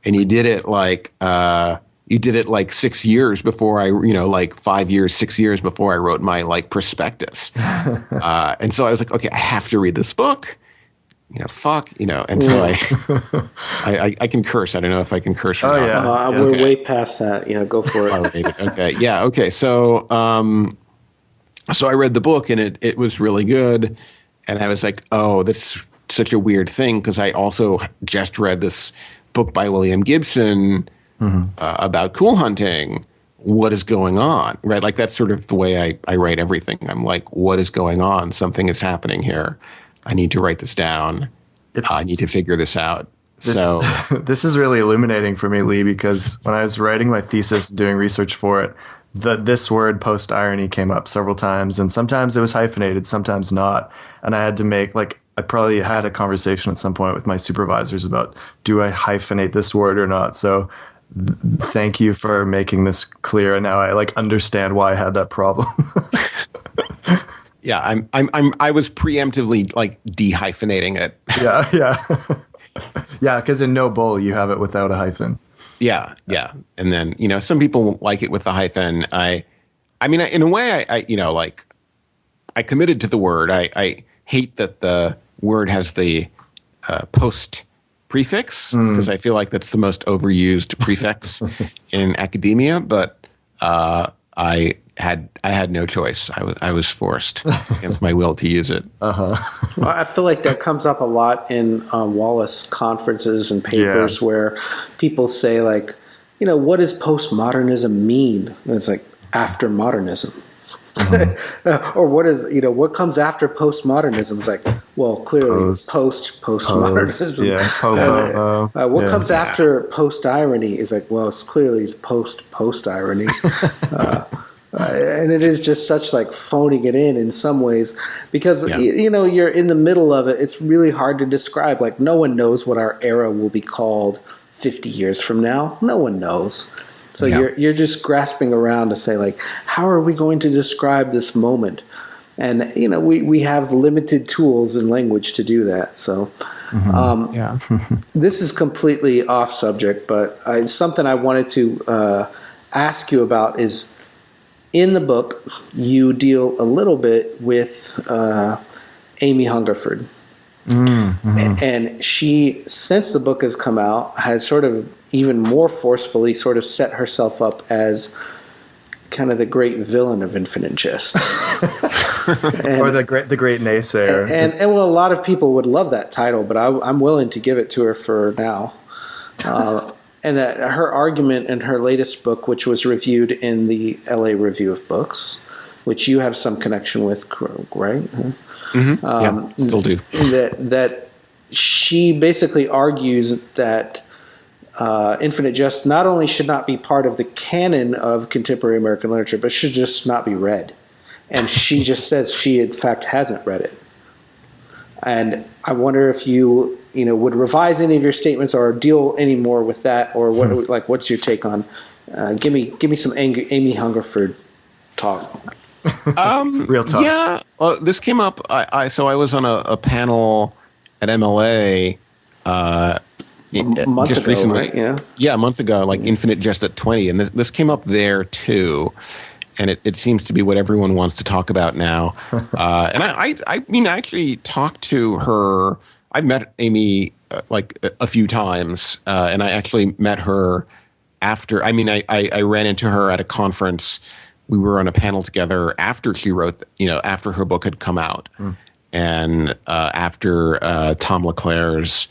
and you did it like 6 years before I, like 5 years, 6 years before I wrote my, like, prospectus. And so I was like, okay, I have to read this book. And so I can curse. I don't know if I can curse or not. Yeah. We're way past that. Go for it. Okay. Yeah. Okay. So, so I read the book, and it was really good. And I was like, oh, that's such a weird thing, because I also just read this book by William Gibson, mm-hmm. About cool hunting. What is going on? Right? Like, that's sort of the way I write everything. I'm like, what is going on? Something is happening here. I need to write this down. I need to figure this out. This is really illuminating for me, Lee, because when I was writing my thesis, doing research for it, this word post-irony came up several times, and sometimes it was hyphenated, sometimes not. And I had to make, like, I probably had a conversation at some point with my supervisors about, do I hyphenate this word or not? So thank you for making this clear, and now I like understand why I had that problem. Yeah, I was preemptively like dehyphenating it. Yeah, because in No Bull you have it without a hyphen. Yeah. And then, some people like it with the hyphen. I mean, in a way, like I committed to the word. I hate that the word has the post prefix because I feel like that's the most overused prefix in academia. But I had no choice. I was forced against my will to use it. Well, I feel like that comes up a lot in Wallace conferences and papers where people say like, what does postmodernism mean? And it's like after modernism. Or what comes after postmodernism? It's like, well, clearly postmodernism. What comes after post irony is like, well, it's clearly post irony. And it is just such like phoning it in some ways because you're in the middle of it. It's really hard to describe. Like no one knows what our era will be called 50 years from now. No one knows. So you're just grasping around to say like, how are we going to describe this moment? And we have limited tools and language to do that. So this is completely off subject, but something I wanted to ask you about is in the book you deal a little bit with Amy Hungerford. And she, since the book has come out, has sort of even more forcefully sort of set herself up as kind of the great villain of Infinite Jest. Or the great naysayer. And well, a lot of people would love that title, but I'm willing to give it to her for now. And that her argument in her latest book, which was reviewed in the LA Review of Books, which you have some connection with, right? Still do. That she basically argues that Infinite Jest not only should not be part of the canon of contemporary American literature, but should just not be read. And she just says she, in fact, hasn't read it. And I wonder if you would revise any of your statements or deal any more with that, or what's your take on? Give me some Amy Hungerford talk. Real talk. Yeah, this came up. So I was on a panel at MLA month just ago, recently. Right? Yeah, a month ago, like Infinite Jest at 20, and this came up there too. And it seems to be what everyone wants to talk about now. And I mean, I actually talked to her. I've met Amy like a few times, and I actually met her after. I mean, I ran into her at a conference. We were on a panel together after she wrote, after her book had come out, and after Tom LeClaire's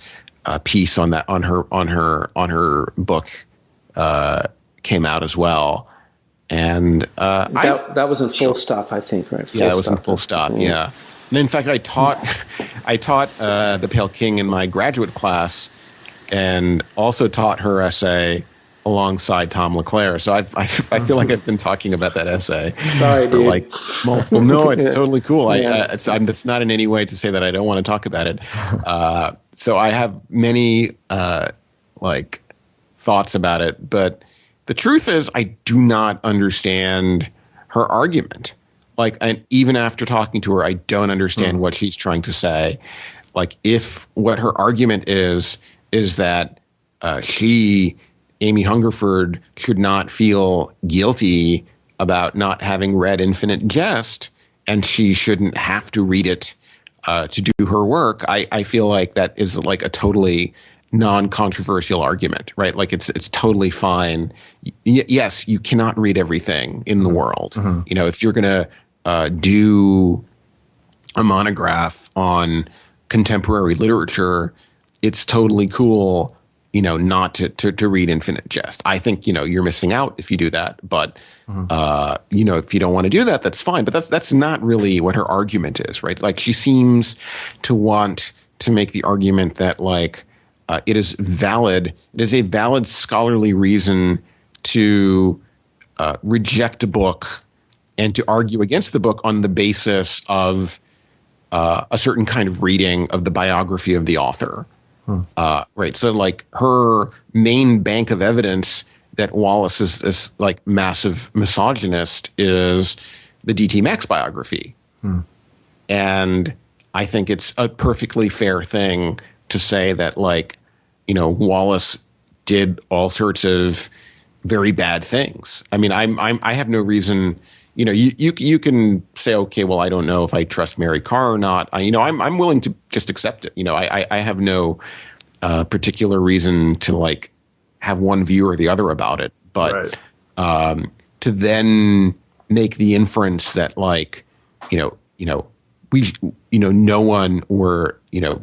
piece on her book came out as well. And that was in Full Stop, I think, right? That was in Full Stop. Yeah. And in fact, I taught The Pale King in my graduate class, and also taught her essay alongside Tom LeClaire. So I feel like I've been talking about that essay. Sorry, for dude. Like multiple. No, it's totally cool. It's not in any way to say that I don't want to talk about it. So I have many thoughts about it, but the truth is, I do not understand her argument. And even after talking to her, I don't understand what she's trying to say. Like, if what her argument is that Amy Hungerford, should not feel guilty about not having read Infinite Jest, and she shouldn't have to read it to do her work, I feel like that is like a totally non-controversial argument, right? Like it's totally fine. Yes, you cannot read everything in the world. If you're going to do a monograph on contemporary literature, it's totally cool, not to read Infinite Jest. I think, you're missing out if you do that. But, if you don't want to do that, that's fine. But that's not really what her argument is, right? Like, she seems to want to make the argument that, it is a valid scholarly reason to reject a book and to argue against the book on the basis of a certain kind of reading of the biography of the author. Right. So her main bank of evidence that Wallace is this like massive misogynist is the D.T. Max biography. And I think it's a perfectly fair thing to say that, like, Wallace did all sorts of very bad things. I mean, I have no reason, you can say, okay, well, I don't know if I trust Mary Carr or not. I'm willing to just accept it. I have no particular reason to like have one view or the other about it. But to then make the inference that like, no one or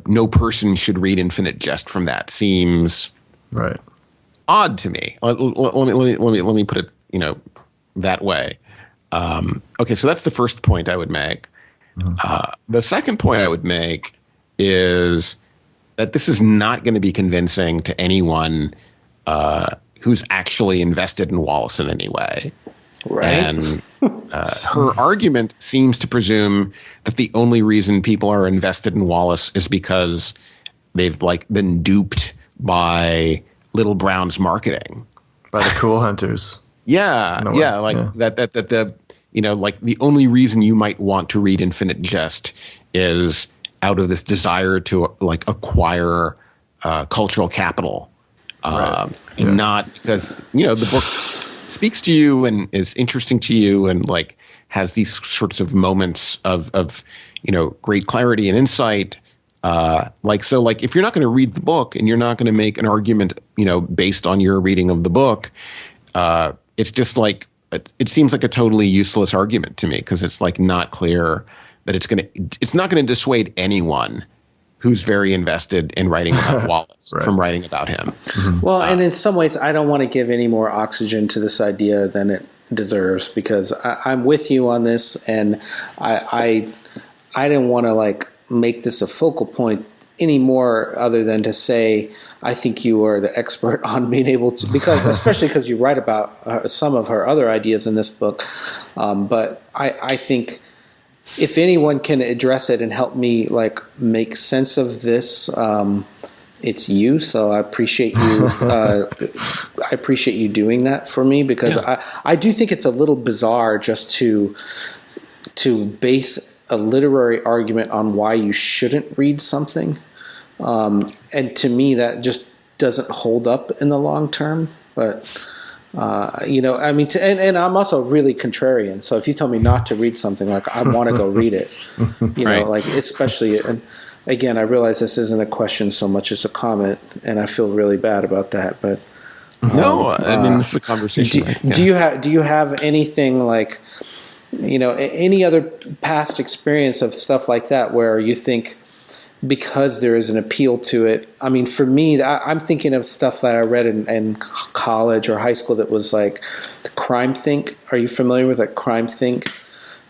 no person should read Infinite Jest from that seems odd to me. Let me put it that way. Okay, so that's the first point I would make. The second point I would make is that this is not going to be convincing to anyone who's actually invested in Wallace in any way. Right. And her argument seems to presume that the only reason people are invested in Wallace is because they've like been duped by Little Brown's marketing. By the Cool Hunters. That the like the only reason you might want to read Infinite Jest is out of this desire to like acquire cultural capital, and not because the book speaks to you and is interesting to you and like has these sorts of moments of great clarity and insight. If you're not going to read the book and you're not going to make an argument, based on your reading of the book, it's just like, it seems like a totally useless argument to me because it's like not clear that it's not going to dissuade anyone who's very invested in writing about Wallace from writing about him. Well, and in some ways, I don't want to give any more oxygen to this idea than it deserves because I'm with you on this, and I didn't want to like make this a focal point anymore other than to say I think you are the expert on being able to, especially because you write about some of her other ideas in this book. But I think if anyone can address it and help me like make sense of this, it's you. So I appreciate you. I appreciate you doing that for me because I do think it's a little bizarre just to base a literary argument on why you shouldn't read something. And to me, that just doesn't hold up in the long term. But, and I'm also really contrarian. So if you tell me not to read something, like I want to go read it, like especially, and again, I realize this isn't a question so much as a comment, and I feel really bad about that. But no, I mean, it's a conversation. Do you have anything like, any other past experience of stuff like that where you think because there is an appeal to it? I mean, for me, I'm thinking of stuff that I read in college or high school that was like Crime Think. Are you familiar with like Crime Think,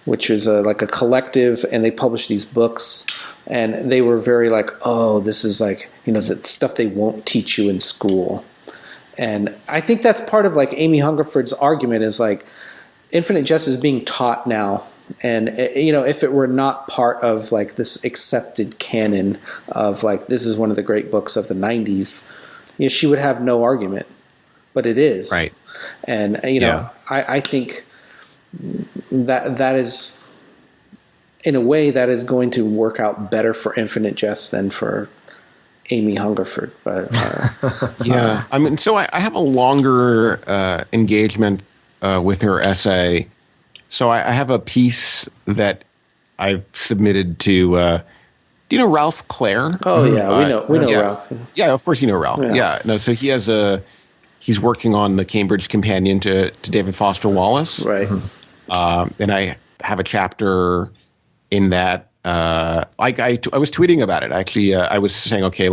which is like a collective, and they publish these books, and they were very like, oh, this is like, the stuff they won't teach you in school. And I think that's part of like Amy Hungerford's argument is like, Infinite Jest is being taught now, and if it were not part of like this accepted canon of like this is one of the great books of the 90s, she would have no argument, but it is right. And I think that is in a way that is going to work out better for Infinite Jest than for Amy Hungerford. But I mean, so I have a longer engagement with her essay. So I have a piece that I've submitted to, do you know Ralph Clare? Oh yeah, we know Ralph. Yeah, of course you know Ralph. Yeah. So he's working on the Cambridge Companion to David Foster Wallace. Right. And I have a chapter in that, I was tweeting about it. Actually, I was saying, okay,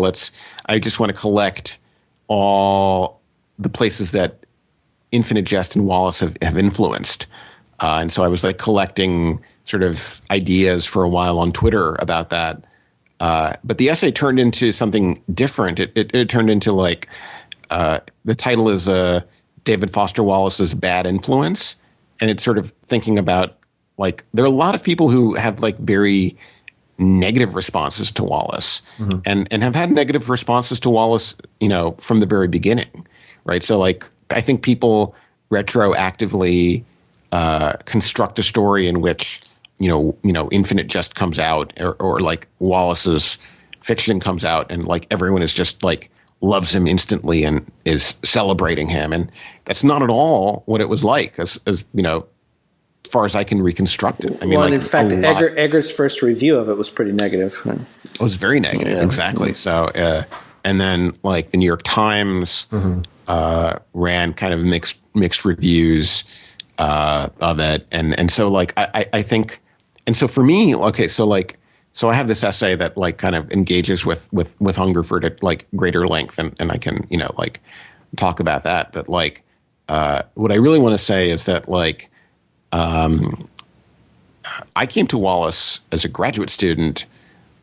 I just want to collect all the places that Infinite Jest and Wallace have influenced. And so I was like collecting sort of ideas for a while on Twitter about that. But the essay turned into something different. It turned into like, the title is David Foster Wallace's Bad Influence. And it's sort of thinking about like, there are a lot of people who have like very negative responses to Wallace and have had negative responses to Wallace, from the very beginning. Right. So like, I think people retroactively construct a story in which Infinite Jest comes out, or like Wallace's fiction comes out, and like everyone is just like loves him instantly and is celebrating him, and that's not at all what it was like, as far as I can reconstruct it. I mean, in fact, Egger's first review of it was pretty negative. It was very negative, exactly. So, and then like the New York Times ran kind of mixed reviews of it, and so like I think, and so for me, so I have this essay that like kind of engages with Hungerford at like greater length, and I can like talk about that, but like what I really want to say is that like I came to Wallace as a graduate student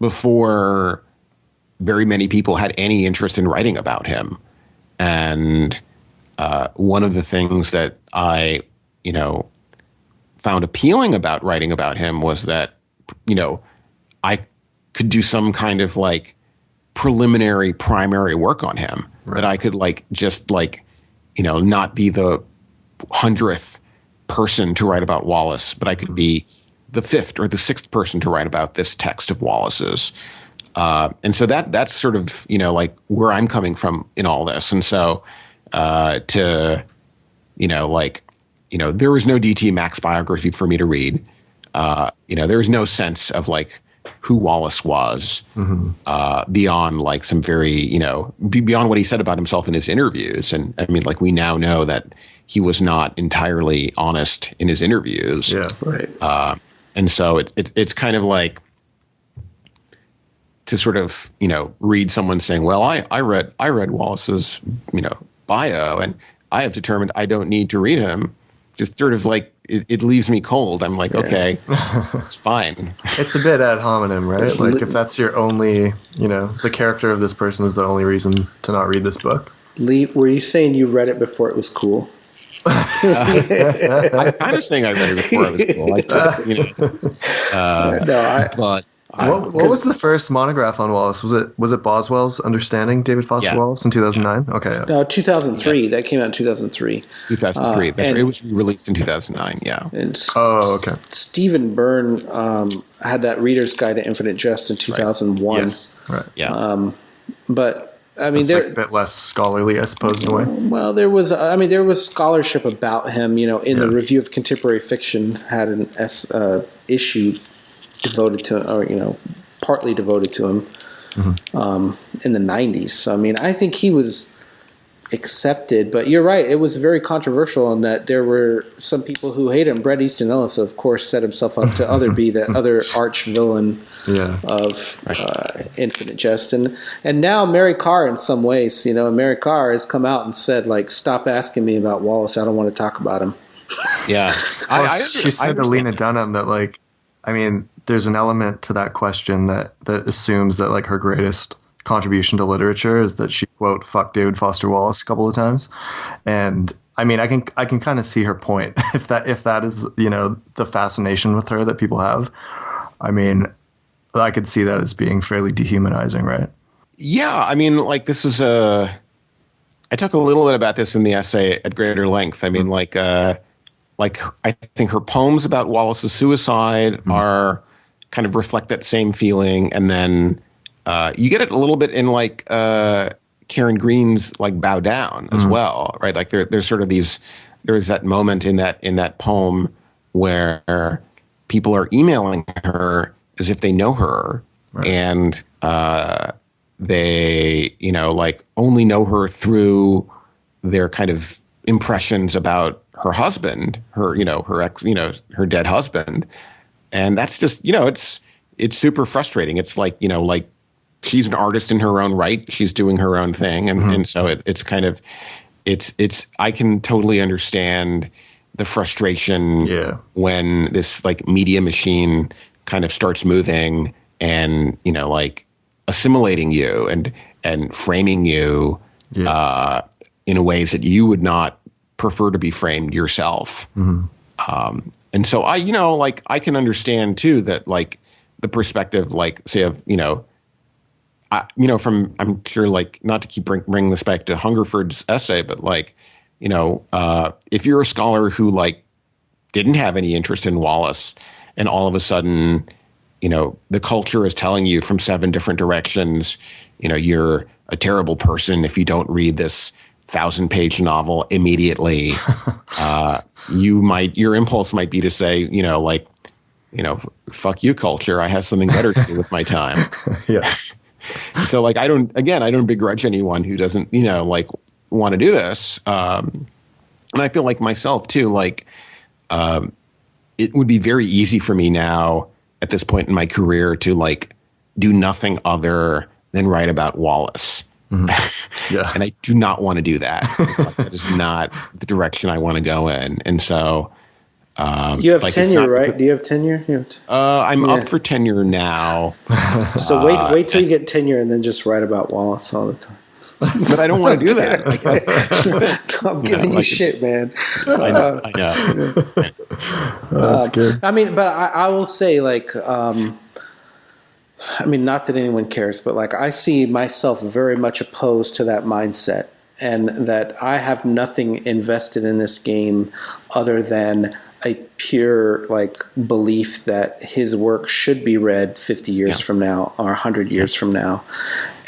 before very many people had any interest in writing about him. And one of the things that I, found appealing about writing about him was that, I could do some kind of like preliminary primary work on him. Right. That I could like just like, not be the 100th person to write about Wallace, but I could be the 5th or the 6th person to write about this text of Wallace's. And so that's sort of, like where I'm coming from in all this. And so there was no D.T. Max biography for me to read. There was no sense of like who Wallace was beyond like some very, beyond what he said about himself in his interviews. And I mean, like we now know that he was not entirely honest in his interviews. Yeah, right. And so it's kind of like to sort of, read someone saying, well, I read Wallace's, bio, and I have determined I don't need to read him. Just sort of like, it leaves me cold. I'm like, okay, it's fine. It's a bit ad hominem, right? Like if that's your only, the character of this person is the only reason to not read this book. Lee, were you saying you read it before it was cool? I'm kind of saying I read it before I was cool. But what was the first monograph on Wallace? Was it Boswell's Understanding David Foster Wallace in 2009? Okay. No, 2003. Yeah. That came out in 2003. 2003. That's right. It was released in 2009. Yeah. And okay. Stephen Byrne had that Reader's Guide to Infinite Jest in 2001. Yes. Right. Yeah. But I mean, it's like a bit less scholarly, I suppose, in a way. Well, there was scholarship about him. In the Review of Contemporary Fiction had an issue devoted to, or partly devoted to him in the 90s. So I mean, I think he was accepted, but you're right. It was very controversial in that there were some people who hate him. Bret Easton Ellis, of course, set himself up to be the other arch villain of Infinite Jest, and now Mary Carr, in some ways, Mary Carr has come out and said like, stop asking me about Wallace. I don't want to talk about him. Yeah, she said to Lena Dunham that like, I mean, there's an element to that question that assumes that like her greatest contribution to literature is that she quote fuck David Foster Wallace a couple of times, and I mean I can kind of see her point if that is the fascination with her that people have. I mean, I could see that as being fairly dehumanizing, right? Yeah, I mean, like this is I talk a little bit about this in the essay at greater length. I mean, like I think her poems about Wallace's suicide are kind of reflect that same feeling, and then you get it a little bit in like Karen Green's like Bow Down as well, right? Like there's sort of there's that moment in that poem where people are emailing her as if they know her, right. And they like only know her through their kind of impressions about her husband, her ex, her dead husband. And that's just, it's super frustrating. It's like, like she's an artist in her own right. She's doing her own thing. And so it's kind of, I can totally understand the frustration when this like media machine kind of starts moving and, like assimilating you and framing you in a ways that you would not prefer to be framed yourself. And so I can understand too that like the perspective, like say of, from, I'm sure like not to keep bringing this back to Hungerford's essay, but like if you're a scholar who like didn't have any interest in Wallace, and all of a sudden, the culture is telling you from 7 different directions, you're a terrible person if you don't read this 1,000-page novel immediately. Your impulse might be to say, fuck you, culture. I have something better to do with my time. Yeah. So like, I don't begrudge anyone who doesn't, want to do this. And I feel like myself too, like, it would be very easy for me now at this point in my career to like do nothing other than write about Wallace. Mm-hmm. Yeah. And I do not want to do that. That is not the direction I want to go in. And so, you have tenure, right? Do you have tenure? I'm up for tenure now. So wait till you get tenure and then just write about Wallace all the time. But I don't want to do that. I'm giving you shit, man. I know. That's good. I mean, but I will say, like, not that anyone cares, but like, I see myself very much opposed to that mindset, and that I have nothing invested in this game other than a pure like belief that his work should be read 50 years from now or 100 years from now.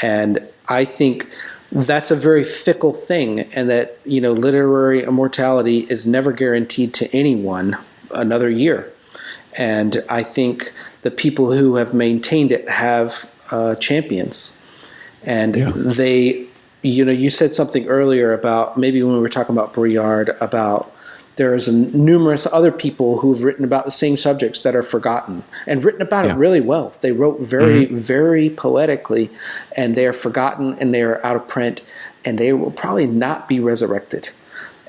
And I think that's a very fickle thing, and that, literary immortality is never guaranteed to anyone another year. And I think the people who have maintained it have champions. And they, you said something earlier about, maybe when we were talking about Briard, about there's numerous other people who've written about the same subjects that are forgotten, and written about it really well. They wrote very, very poetically, and they are forgotten, and they are out of print, and they will probably not be resurrected.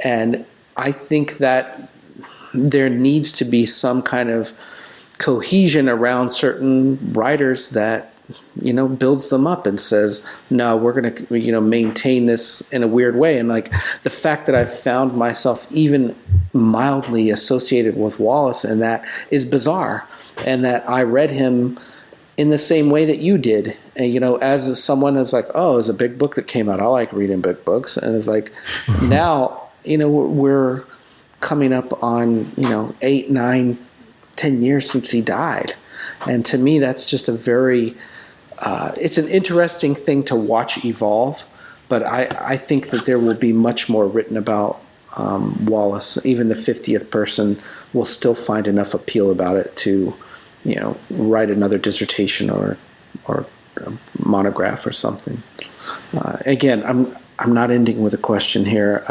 And I think that there needs to be some kind of cohesion around certain writers that, builds them up and says, no, we're going to, maintain this in a weird way. And like the fact that I've found myself even mildly associated with Wallace, and that is bizarre, and that I read him in the same way that you did. And, as someone who's like, oh, it's a big book that came out. I like reading big books. And it's like, now, we're coming up on, 8, 9, 10 years since he died. And to me, that's just a very, it's an interesting thing to watch evolve. But I think that there will be much more written about Wallace. Even the 50th person will still find enough appeal about it to, write another dissertation or a monograph or something. Again, I'm not ending with a question here.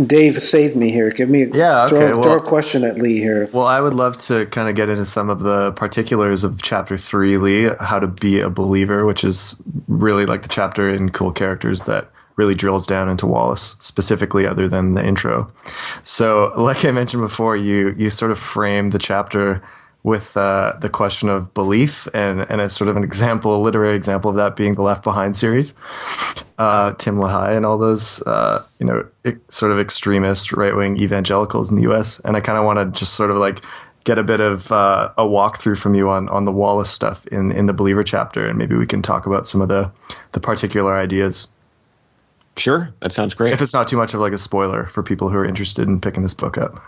Dave, save me here. Give me throw a question at Lee here. Well, I would love to kind of get into some of the particulars of chapter 3, Lee, how to be a believer, which is really like the chapter in Cool Characters that really drills down into Wallace specifically, other than the intro. So like I mentioned before, you sort of framed the chapter with the question of belief, and as sort of an example, a literary example of that being the Left Behind series, Tim LaHaye and all those, sort of extremist right-wing evangelicals in the U.S. And I kind of want to just sort of like get a bit of a walkthrough from you on the Wallace stuff in the Believer chapter, and maybe we can talk about some of the particular ideas. Sure, that sounds great. If it's not too much of like a spoiler for people who are interested in picking this book up.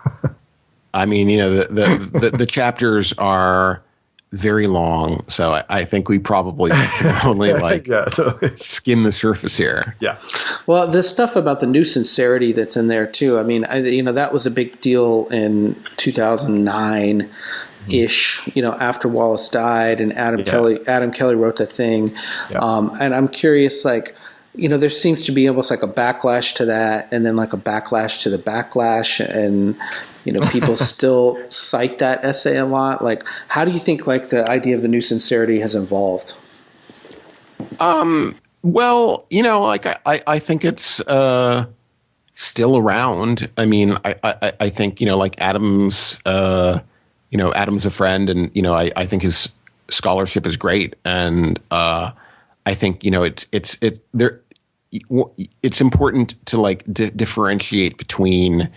I mean, the chapters are very long, so I think we probably can only totally skim the surface here. Yeah. Well, the stuff about the new sincerity that's in there too. I mean, that was a big deal in 2009 ish. After Wallace died, and Adam Kelly wrote the thing. Yeah. And I'm curious, like, there seems to be almost like a backlash to that, and then like a backlash to the backlash, and people still cite that essay a lot. Like, how do you think like the idea of the new sincerity has evolved? Well, I think it's still around. I mean, I think like Adam's Adam's a friend, and I think his scholarship is great, and I think it's important to like differentiate between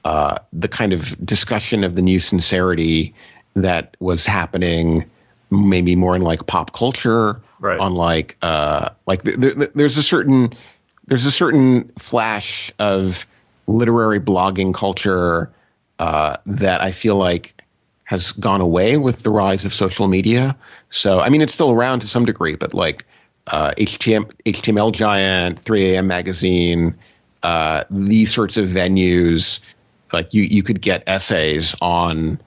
the kind of discussion of the new sincerity that was happening maybe more in like pop culture Right. on there's a certain flash of literary blogging culture that I feel like has gone away with the rise of social media. So, I mean, it's still around to some degree, but like HTML Giant, 3AM Magazine, these sorts of venues, like you could get essays on,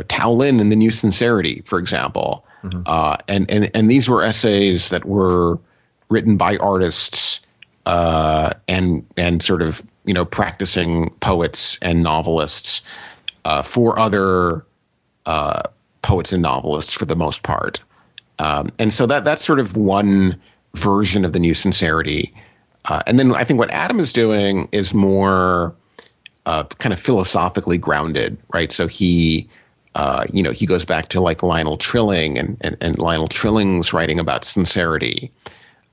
Tao Lin and the New Sincerity, for example. And these were essays that were written by artists and sort of, practicing poets and novelists for other poets and novelists for the most part. And so that's sort of one version of the New Sincerity. And then I think what Adam is doing is more kind of philosophically grounded, right? So he goes back to like Lionel Trilling and Lionel Trilling's writing about sincerity.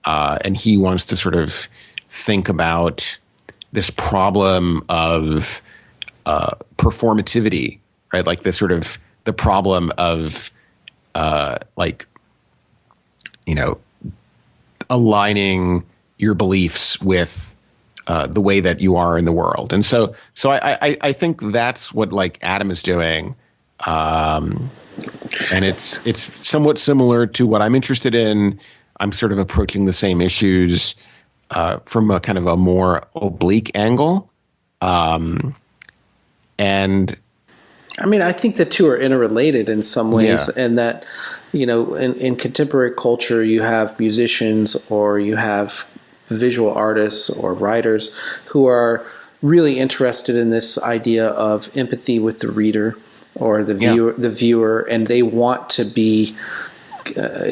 And he wants to sort of think about this problem of performativity, right? Like the problem of aligning your beliefs with the way that you are in the world. And so I think that's what like Adam is doing. And it's somewhat similar to what I'm interested in. I'm sort of approaching the same issues from a kind of a more oblique angle. And I mean, I think the two are interrelated in some ways, Yeah. and that, in contemporary culture, you have musicians or you have visual artists or writers who are really interested in this idea of empathy with the reader or the viewer, and they want to be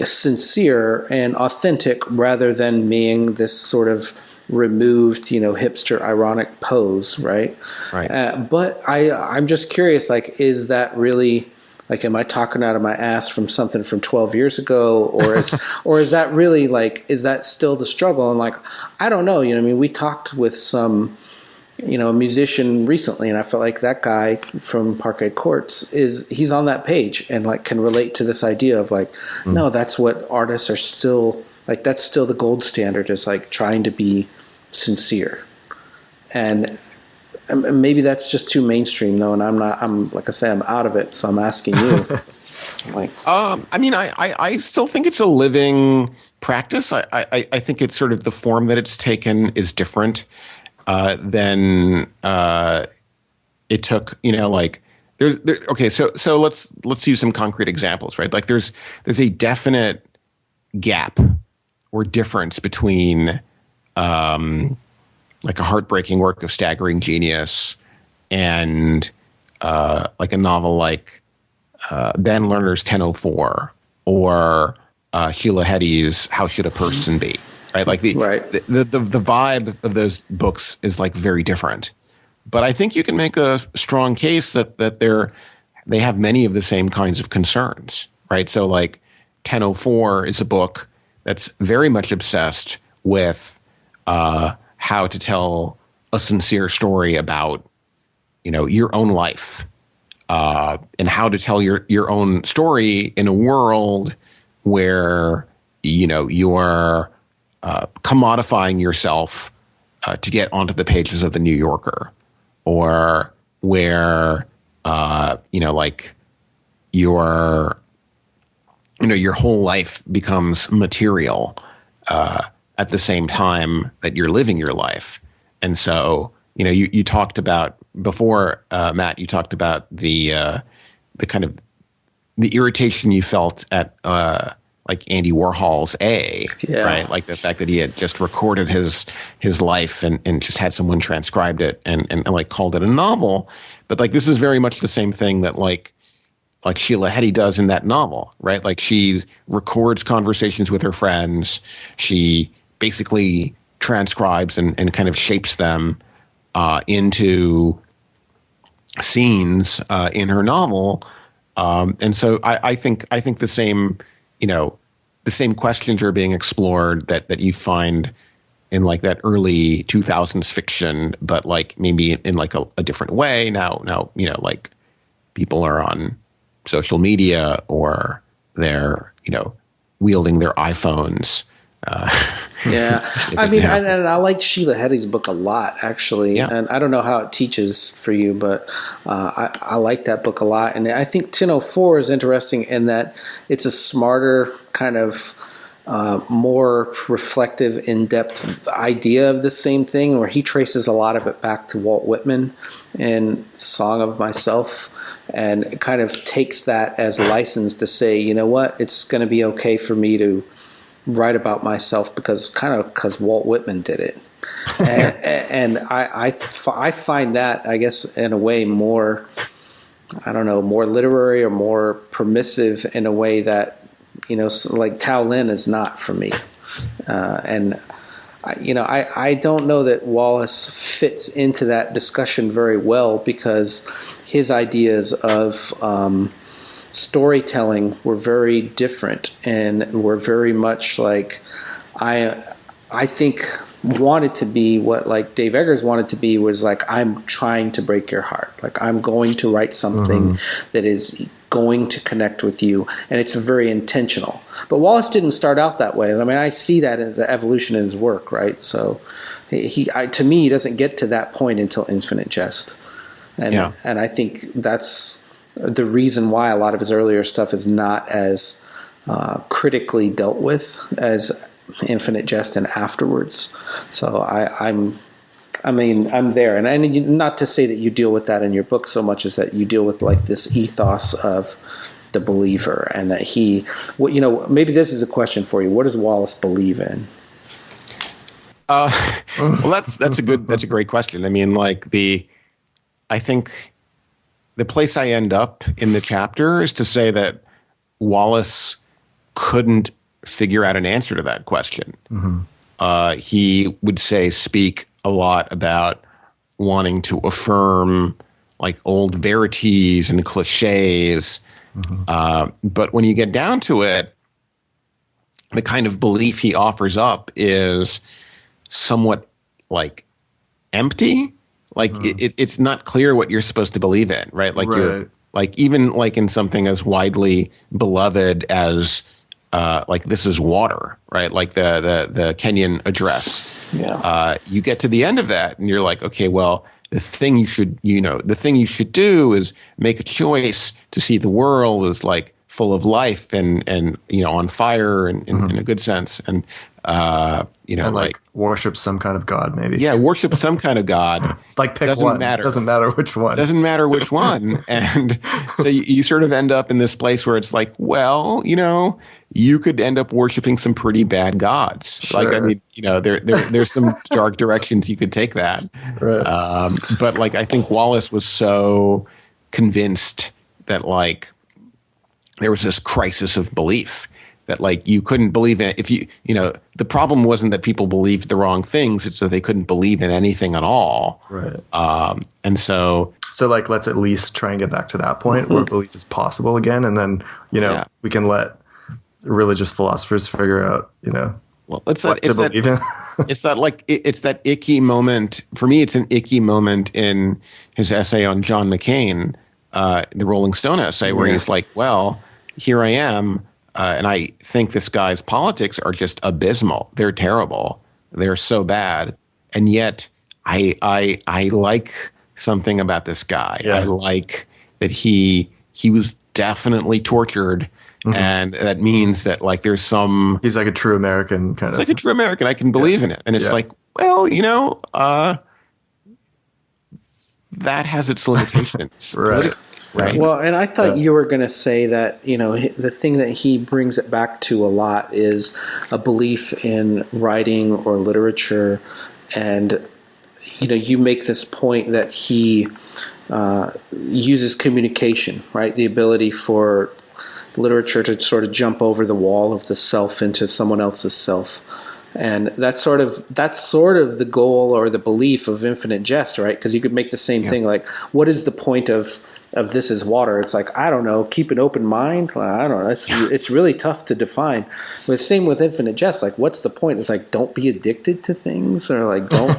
sincere and authentic rather than being this sort of removed, hipster ironic pose, right? Right. But I'm just curious, like, is that really, like, am I talking out of my ass from something from 12 years ago, or is that really, like, is that still the struggle? And like, I don't know, we talked with some, a musician recently, and I felt like that guy from Parquet Courts he's on that page and like can relate to this idea of like, no, that's what artists are still like. That's still the gold standard, is like trying to be sincere. And maybe that's just too mainstream though. And I'm like I say, I'm out of it. So I'm asking you. I mean, I still think it's a living practice. I think it's sort of the form that it's taken is different than it took. Okay, so let's use some concrete examples, right? Like there's a definite gap or difference between like a heartbreaking work of staggering genius and like a novel like Ben Lerner's 1004 or Sheila Heti's How Should a Person Be? Right, like the vibe of those books is like very different. But I think you can make a strong case that they have many of the same kinds of concerns, right? So like 1004 is a book that's very much obsessed with how to tell a sincere story about, your own life, and how to tell your own story in a world where, you're commodifying yourself to get onto the pages of the New Yorker, or where, like your whole life becomes material at the same time that you're living your life. And so, you talked about before, Matt, you talked about the kind of the irritation you felt at like Andy Warhol's right? Like the fact that he had just recorded his life and just had someone transcribed it and like called it a novel. But like this is very much the same thing that like Sheila Heti does in that novel, right? Like she records conversations with her friends. She basically transcribes and kind of shapes them into scenes in her novel. And so I think the same, the same questions are being explored that you find in like that early 2000s fiction, but like maybe in like a different way. Now, like people are on social media or they're, wielding their iPhones. Yeah, I mean, and I like Sheila Heti's book a lot, actually. Yeah. And I don't know how it teaches for you, but I like that book a lot. And I think 1004 is interesting in that it's a smarter kind of more reflective, in-depth idea of the same thing, where he traces a lot of it back to Walt Whitman in Song of Myself, and it kind of takes that as license to say, you know what, it's going to be okay for me to write about myself because Walt Whitman did it. And I find that, I guess, in a way more, I don't know, more literary or more permissive in a way that, you know, like Tao Lin is not for me. And, you know, I don't know that Wallace fits into that discussion very well, because his ideas of storytelling were very different and were very much like, I think wanted to be what like Dave Eggers wanted to be, was like, I'm trying to break your heart. Like, I'm going to write something that is going to connect with you, and it's very intentional. But Wallace didn't start out that way. I mean, I see that as an evolution in his work, right? So to me, he doesn't get to that point until Infinite Jest. And I think that's the reason why a lot of his earlier stuff is not as critically dealt with as Infinite Jest and afterwards. So I'm there, and not to say that you deal with that in your book so much as that you deal with like this ethos of the believer, and that maybe this is a question for you. What does Wallace believe in? Well, that's a great question. I mean, I think the place I end up in the chapter is to say that Wallace couldn't figure out an answer to that question. He would speak a lot about wanting to affirm like old verities and cliches. But when you get down to it, the kind of belief he offers up is somewhat like empty. Like it's not clear what you're supposed to believe in, right? Like you're like, even like in something as widely beloved as like This Is Water, right? Like the Kenyan address. Yeah. You get to the end of that and you're like, okay, well, the thing you should do is make a choice to see the world as like full of life and on fire and in a good sense. And like worship some kind of god, maybe. Yeah, worship some kind of god. Like pick doesn't one. Matter. Doesn't matter which one. Doesn't matter which one. And so you sort of end up in this place where it's like, well, you could end up worshiping some pretty bad gods. Sure. Like, I mean, there's some dark directions you could take that. Right. But like, I think Wallace was so convinced that like there was this crisis of belief. That like you couldn't believe in it if the problem wasn't that people believed the wrong things, it's that they couldn't believe in anything at all. Right. And so like let's at least try and get back to that point where belief is possible again, and then we can let religious philosophers figure out it's that icky moment for me. It's an icky moment in his essay on John McCain, the Rolling Stone essay, where he's like, well, here I am. And I think this guy's politics are just abysmal. They're terrible. They're so bad. And yet I like something about this guy. Yeah. I like that he was definitely tortured. And that means that like there's some... He's like a true American kind of... Like a true American. I can believe in it. And it's like, well, that has its limitations. Right. Right. Well, and I thought you were going to say that, the thing that he brings it back to a lot is a belief in writing or literature. And, you make this point that he uses communication, right? The ability for literature to sort of jump over the wall of the self into someone else's self. And that's sort of the goal or the belief of Infinite Jest, right? Because you could make the same thing, like, what is the point of of This Is Water. It's like, I don't know, keep an open mind. I don't know. It's really tough to define. But same with Infinite Jest. Like, what's the point? It's like, don't be addicted to things, or like, don't,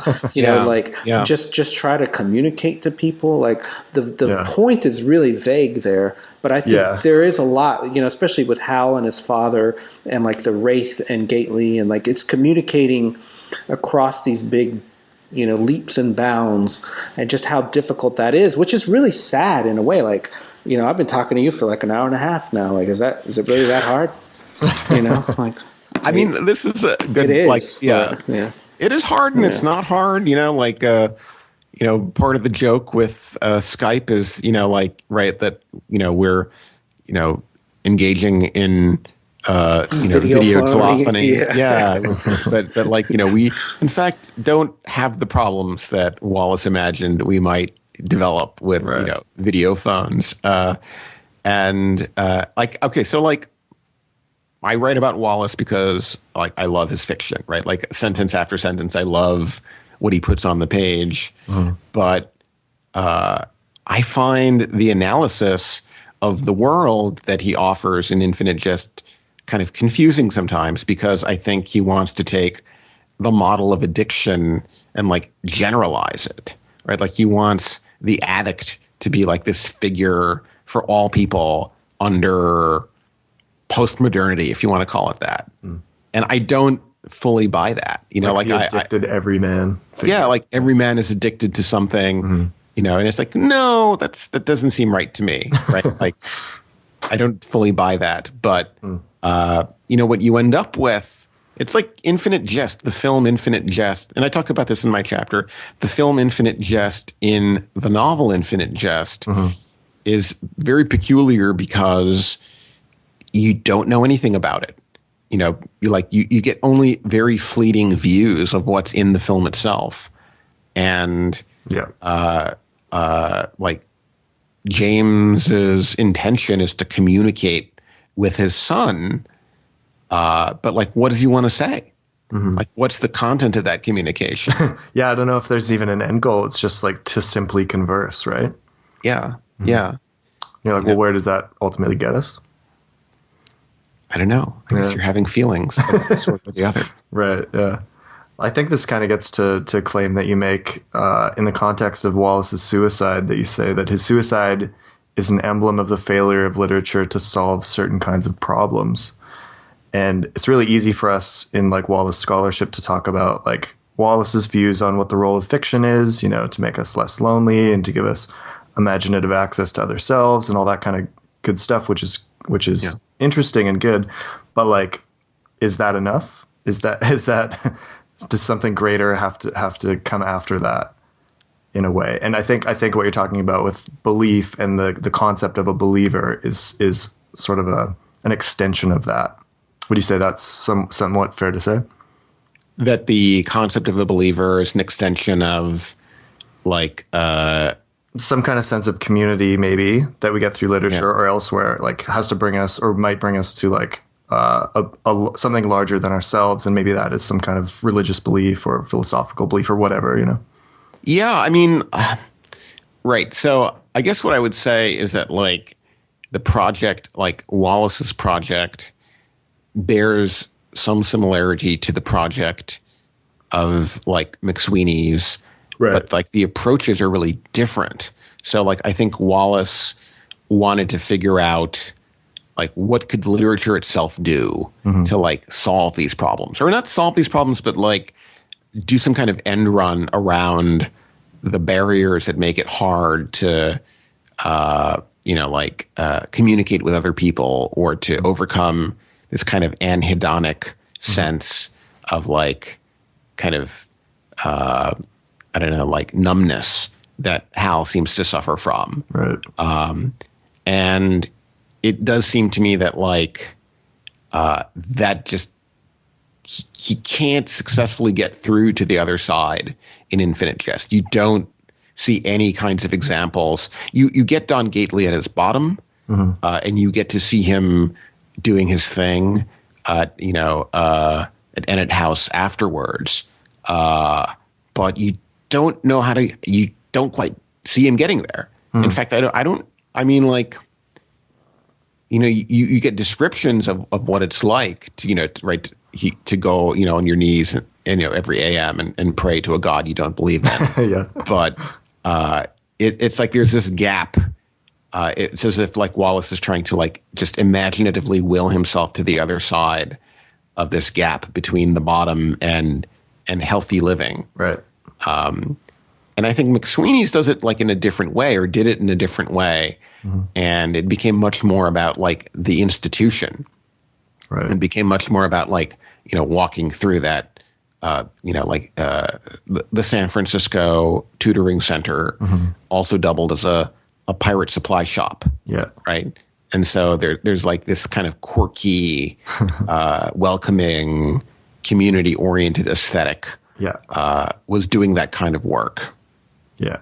just try to communicate to people. Like the point is really vague there. But I think there is a lot, especially with Hal and his father and like the Wraith and Gately, and like it's communicating across these big, leaps and bounds, and just how difficult that is, which is really sad in a way. Like, I've been talking to you for like an hour and a half now. Like, is it really that hard? Like, I mean, this is a good, it is, it is hard and it's not hard, part of the joke with Skype is, that, we're, engaging in, video telephony. But like, we in fact don't have the problems that Wallace imagined we might develop with, video phones. So I write about Wallace because like I love his fiction, right? Like sentence after sentence, I love what he puts on the page. But I find the analysis of the world that he offers in Infinite Jest kind of confusing sometimes, because I think he wants to take the model of addiction and like generalize it, right? Like he wants the addict to be like this figure for all people under postmodernity, if you want to call it that. And I don't fully buy that, like the addicted everyman figure. Yeah, like every man is addicted to something, and it's like, no, that doesn't seem right to me, right? Like I don't fully buy that, but what you end up with, it's like Infinite Jest, the film Infinite Jest, and I talk about this in my chapter. The film Infinite Jest in the novel Infinite Jest is very peculiar because you don't know anything about it. You get only very fleeting views of what's in the film itself, and like James's intention is to communicate with his son, but like, what does he want to say? Like, what's the content of that communication? I don't know if there's even an end goal. It's just like to simply converse, right? Yeah. You're like, well, where does that ultimately get us? I don't know. I guess you're having feelings of one sort or the other. Right. Yeah. I think this kind of gets to a claim that you make in the context of Wallace's suicide, that you say that his suicide is an emblem of the failure of literature to solve certain kinds of problems. And it's really easy for us in like Wallace scholarship to talk about like Wallace's views on what the role of fiction is, to make us less lonely and to give us imaginative access to other selves and all that kind of good stuff, which is interesting and good. But like, is that enough? Is that does something greater have to come after that in a way? And I think what you're talking about with belief and the concept of a believer is sort of an extension of that. Would you say that's somewhat fair to say? That the concept of a believer is an extension of like some kind of sense of community, maybe, that we get through literature or elsewhere, like has to bring us or might bring us to like something larger than ourselves, and maybe that is some kind of religious belief or philosophical belief or whatever, Yeah, I mean, right. So I guess what I would say is that like the project, like Wallace's project, bears some similarity to the project of like McSweeney's, but like the approaches are really different. So like I think Wallace wanted to figure out like what could literature itself do to like solve these problems, or not solve these problems, but like do some kind of end run around the barriers that make it hard to, communicate with other people, or to overcome this kind of anhedonic sense of like kind of, like numbness that Hal seems to suffer from. Right. And it does seem to me that like that just he can't successfully get through to the other side in Infinite Jest. You don't see any kinds of examples. You get Don Gately at his bottom, and you get to see him doing his thing, at Ennet House afterwards. But you don't know you don't quite see him getting there. In fact, I I mean, like, you get descriptions of what it's like to, to go, on your knees and every AM and pray to a God you don't believe in. Yeah. But it's like there's this gap. It's as if like Wallace is trying to like just imaginatively will himself to the other side of this gap between the bottom and healthy living. Right. And I think McSweeney's does it like in a different way, or did it in a different way. Mm-hmm. And it became much more about like the institution. Right. And became much more about like, walking through that, the San Francisco tutoring center also doubled as a pirate supply shop. Yeah. Right. And so there's like this kind of quirky, welcoming, community-oriented aesthetic. Yeah. Was doing that kind of work. Yeah.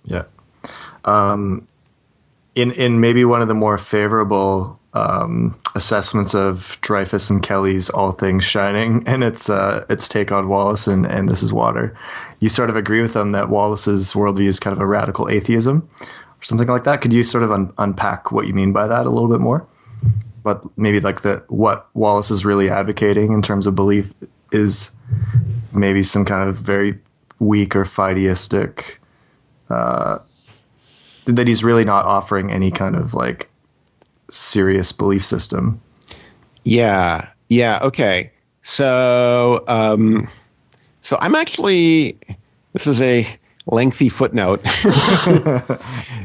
Yeah. In maybe one of the more favorable assessments of Dreyfus and Kelly's All Things Shining and its take on Wallace and This Is Water, you sort of agree with them that Wallace's worldview is kind of a radical atheism or something like that. Could you sort of unpack what you mean by that a little bit more? But maybe like what Wallace is really advocating in terms of belief is maybe some kind of very weak or fideistic, that he's really not offering any kind of like serious belief system. Yeah. Yeah. Okay. So, I'm actually, this is a lengthy footnote,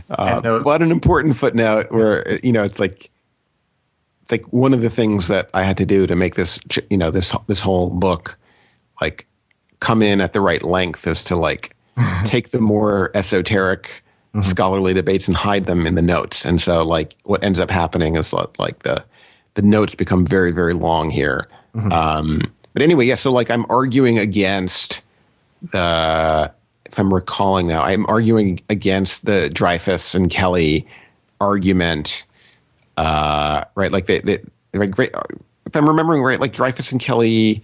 but an important footnote where, it's like one of the things that I had to do to make this, this whole book, like come in at the right length is to like take the more esoteric scholarly debates and hide them in the notes. And so like what ends up happening is like the notes become very, very long here. But anyway, yeah, so like I'm arguing against if I'm recalling now, I'm arguing against the Dreyfus and Kelly argument, right? Like if I'm remembering right, like Dreyfus and Kelly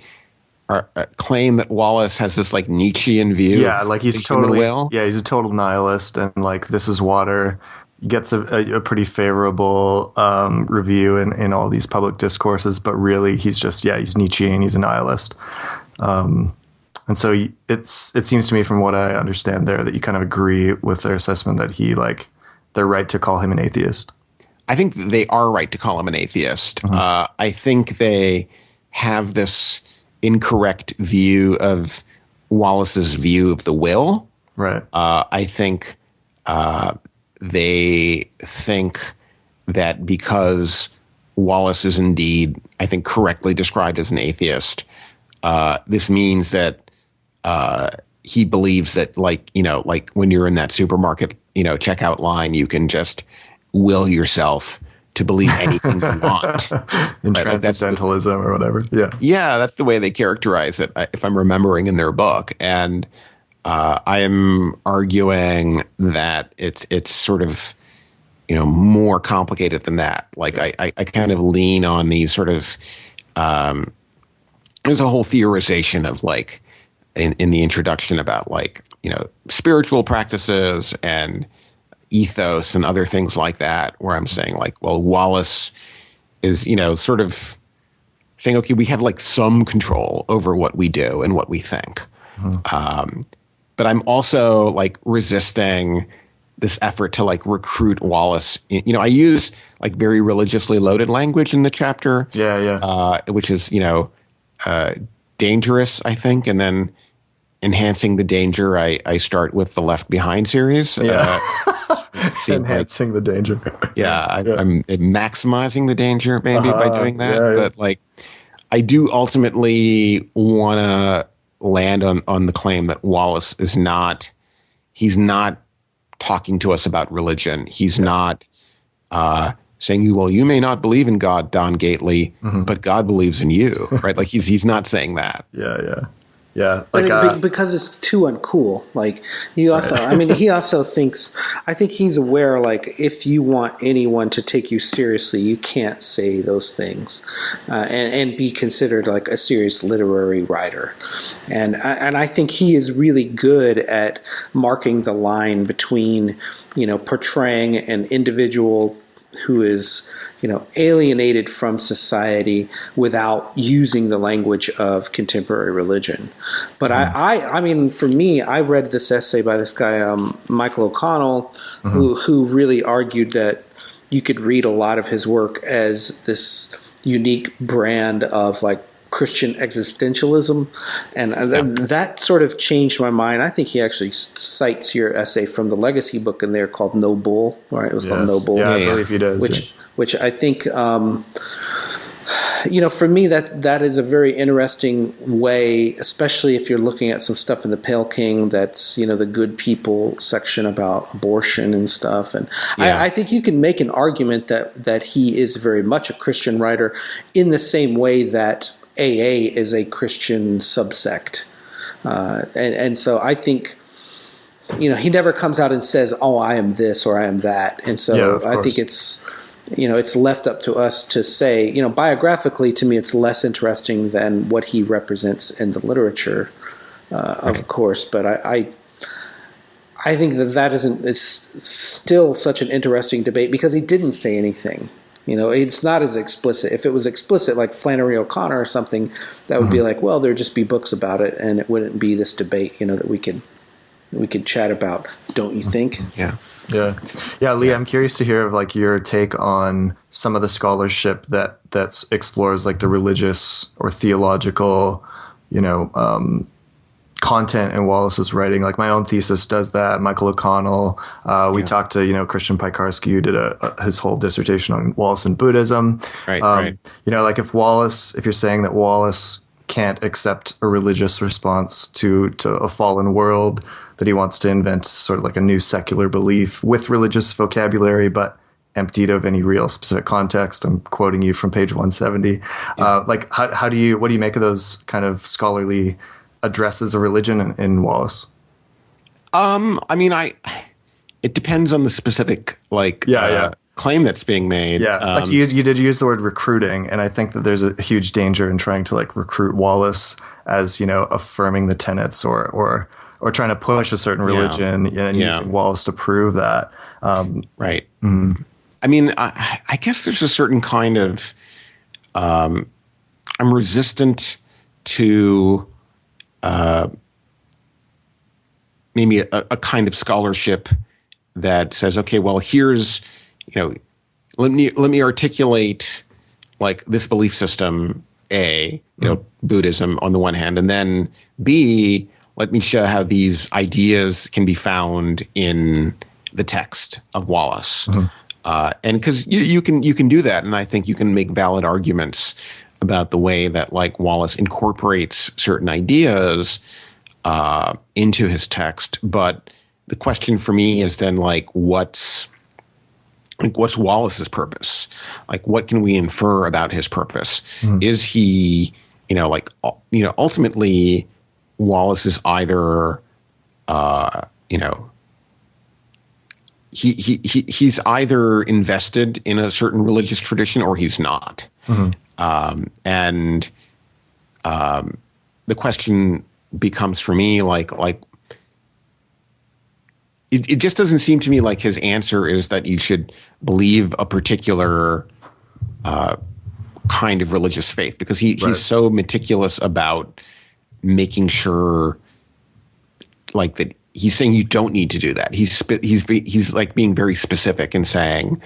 claim that Wallace has this like Nietzschean view. Yeah, like he's totally. Yeah, he's a total nihilist, and like This Is Water gets a pretty favorable review in all these public discourses, but really he's Nietzschean. He's a nihilist, and so it seems to me from what I understand there that you kind of agree with their assessment that they're right to call him an atheist. I think they are right to call him an atheist. I think they have this incorrect view of Wallace's view of the will. Right. I think they think that because Wallace is indeed, I think, correctly described as an atheist, this means that he believes that, like when you're in that supermarket, checkout line, you can just will yourself to believe anything you want. In transcendentalism or whatever. Yeah. Yeah, that's the way they characterize it, if I'm remembering in their book. And I am arguing that it's sort of, more complicated than that. Like I kind of lean on these sort of, there's a whole theorization of like in the introduction about like, spiritual practices and ethos and other things like that, where I'm saying like, well, Wallace is, sort of saying, okay, we have like some control over what we do and what we think. But I'm also like resisting this effort to like recruit Wallace. I use like very religiously loaded language in the chapter. Yeah. Which is, dangerous, I think. And then enhancing the danger, I start with the Left Behind series. Yeah. Enhancing the danger. I'm maximizing the danger maybe by doing that. Yeah. But like, I do ultimately want to land on the claim that Wallace is not, he's not talking to us about religion. He's not saying, well, you may not believe in God, Don Gately, but God believes in you, right? Like he's not saying that. Yeah, because it's too uncool. Like he also, I mean, he also thinks. I think he's aware. Like if you want anyone to take you seriously, you can't say those things, and be considered like a serious literary writer. And I think he is really good at marking the line between, portraying an individual who is, alienated from society without using the language of contemporary religion. But I mean, for me, I read this essay by this guy, Michael O'Connell, who really argued that you could read a lot of his work as this unique brand of like Christian existentialism, and that sort of changed my mind. I think he actually cites your essay from the Legacy book in there called No Bull, right? It was called No Bull. Yeah, I believe he does. Which I think, for me, that is a very interesting way, especially if you're looking at some stuff in the Pale King that's, the good people section about abortion and stuff. And I think you can make an argument that he is very much a Christian writer in the same way that AA is a Christian subsect. And so I think, he never comes out and says, oh, I am this or I am that. And so I think it's left up to us to say, biographically, to me, it's less interesting than what he represents in the literature, of course. But I think that is still such an interesting debate because he didn't say anything. It's not as explicit. If it was explicit, like Flannery O'Connor or something, that would be like, well, there'd just be books about it, and it wouldn't be this debate, that we could chat about. Don't you think? Yeah. Lee, I'm curious to hear of like your take on some of the scholarship that explores like the religious or theological, content in Wallace's writing. Like my own thesis does that. Michael O'Connell. We talked to Christian Pikarski, who did his whole dissertation on Wallace and Buddhism. Right. Like if you're saying that Wallace can't accept a religious response to a fallen world, that he wants to invent sort of like a new secular belief with religious vocabulary, but emptied of any real specific context. I'm quoting you from page 170. Like what do you make of those kind of scholarly addresses of religion in Wallace? I mean, it depends on the specific claim that's being made. Like you did use the word recruiting, and I think that there's a huge danger in trying to like recruit Wallace as affirming the tenets or trying to push a certain religion and using Wallace to prove that. Right. Mm-hmm. I mean, I guess there's a certain kind of I'm resistant to maybe a kind of scholarship that says, okay, well, here's, let me articulate like this belief system, A, Buddhism on the one hand, and then B, let me show how these ideas can be found in the text of Wallace. And because you can do that, and I think you can make valid arguments about the way that like Wallace incorporates certain ideas into his text. But the question for me is then like what's Wallace's purpose? Like what can we infer about his purpose? Is he, ultimately Wallace is either he's either invested in a certain religious tradition or he's not. And the question becomes for me, like it just doesn't seem to me like his answer is that you should believe a particular kind of religious faith, because he's so meticulous about making sure, like that. He's saying you don't need to do that. He's like being very specific and saying,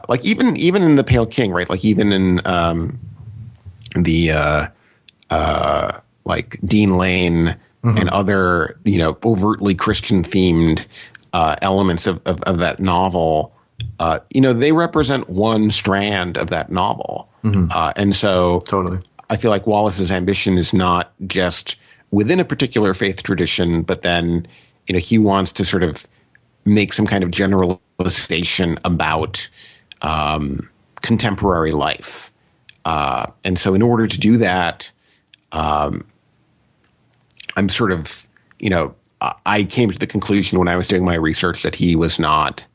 like even in the Pale King, right? Like even in the like Dean Lane and other overtly Christian themed elements of that novel, they represent one strand of that novel, and so totally, I feel like Wallace's ambition is not just within a particular faith tradition, but then he wants to sort of make some kind of generalization about contemporary life. And so in order to do that, I'm sort of, I came to the conclusion when I was doing my research that he was not.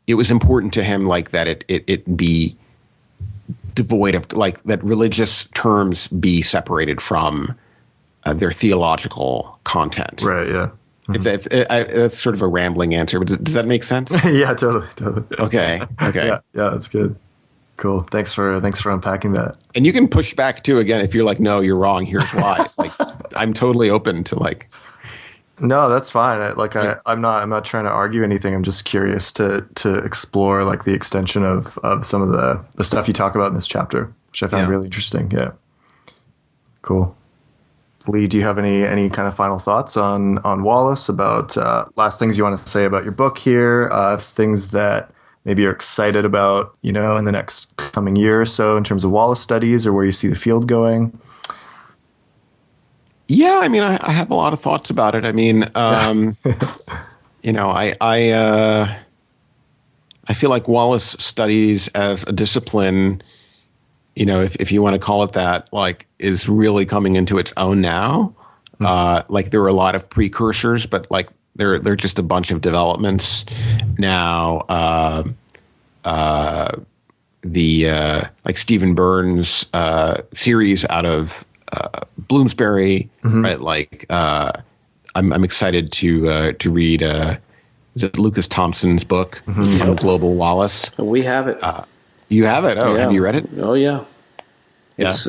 It was important to him, like, that it be devoid of, like, that religious terms be separated from their theological content. Right. Yeah. That's sort of a rambling answer, but does that make sense? Yeah. Totally. Okay. Yeah. That's good. Cool. Thanks for unpacking that. And you can push back too, again, if you're like, no, you're wrong, here's why. Like, I'm totally open to, like. No, that's fine. I'm not trying to argue anything. I'm just curious to explore, like, the extension of some of the stuff you talk about in this chapter, which I found really interesting. Yeah. Cool. Lee, do you have any kind of final thoughts on Wallace, about last things you want to say about your book here, things that maybe you're excited about, in the next coming year or so in terms of Wallace studies, or where you see the field going? Yeah, I mean, I have a lot of thoughts about it. I mean, I feel like Wallace studies as a discipline, if you want to call it that, like, is really coming into its own now. Like, there were a lot of precursors, but, like, there are just a bunch of developments now. Like Stephen Burns' series out of Bloomsbury, right? Like, I'm excited to read is it Lucas Thompson's book on Global Wallace. We have it. You have it? Oh, yeah. Have you read it? Oh, yeah. It's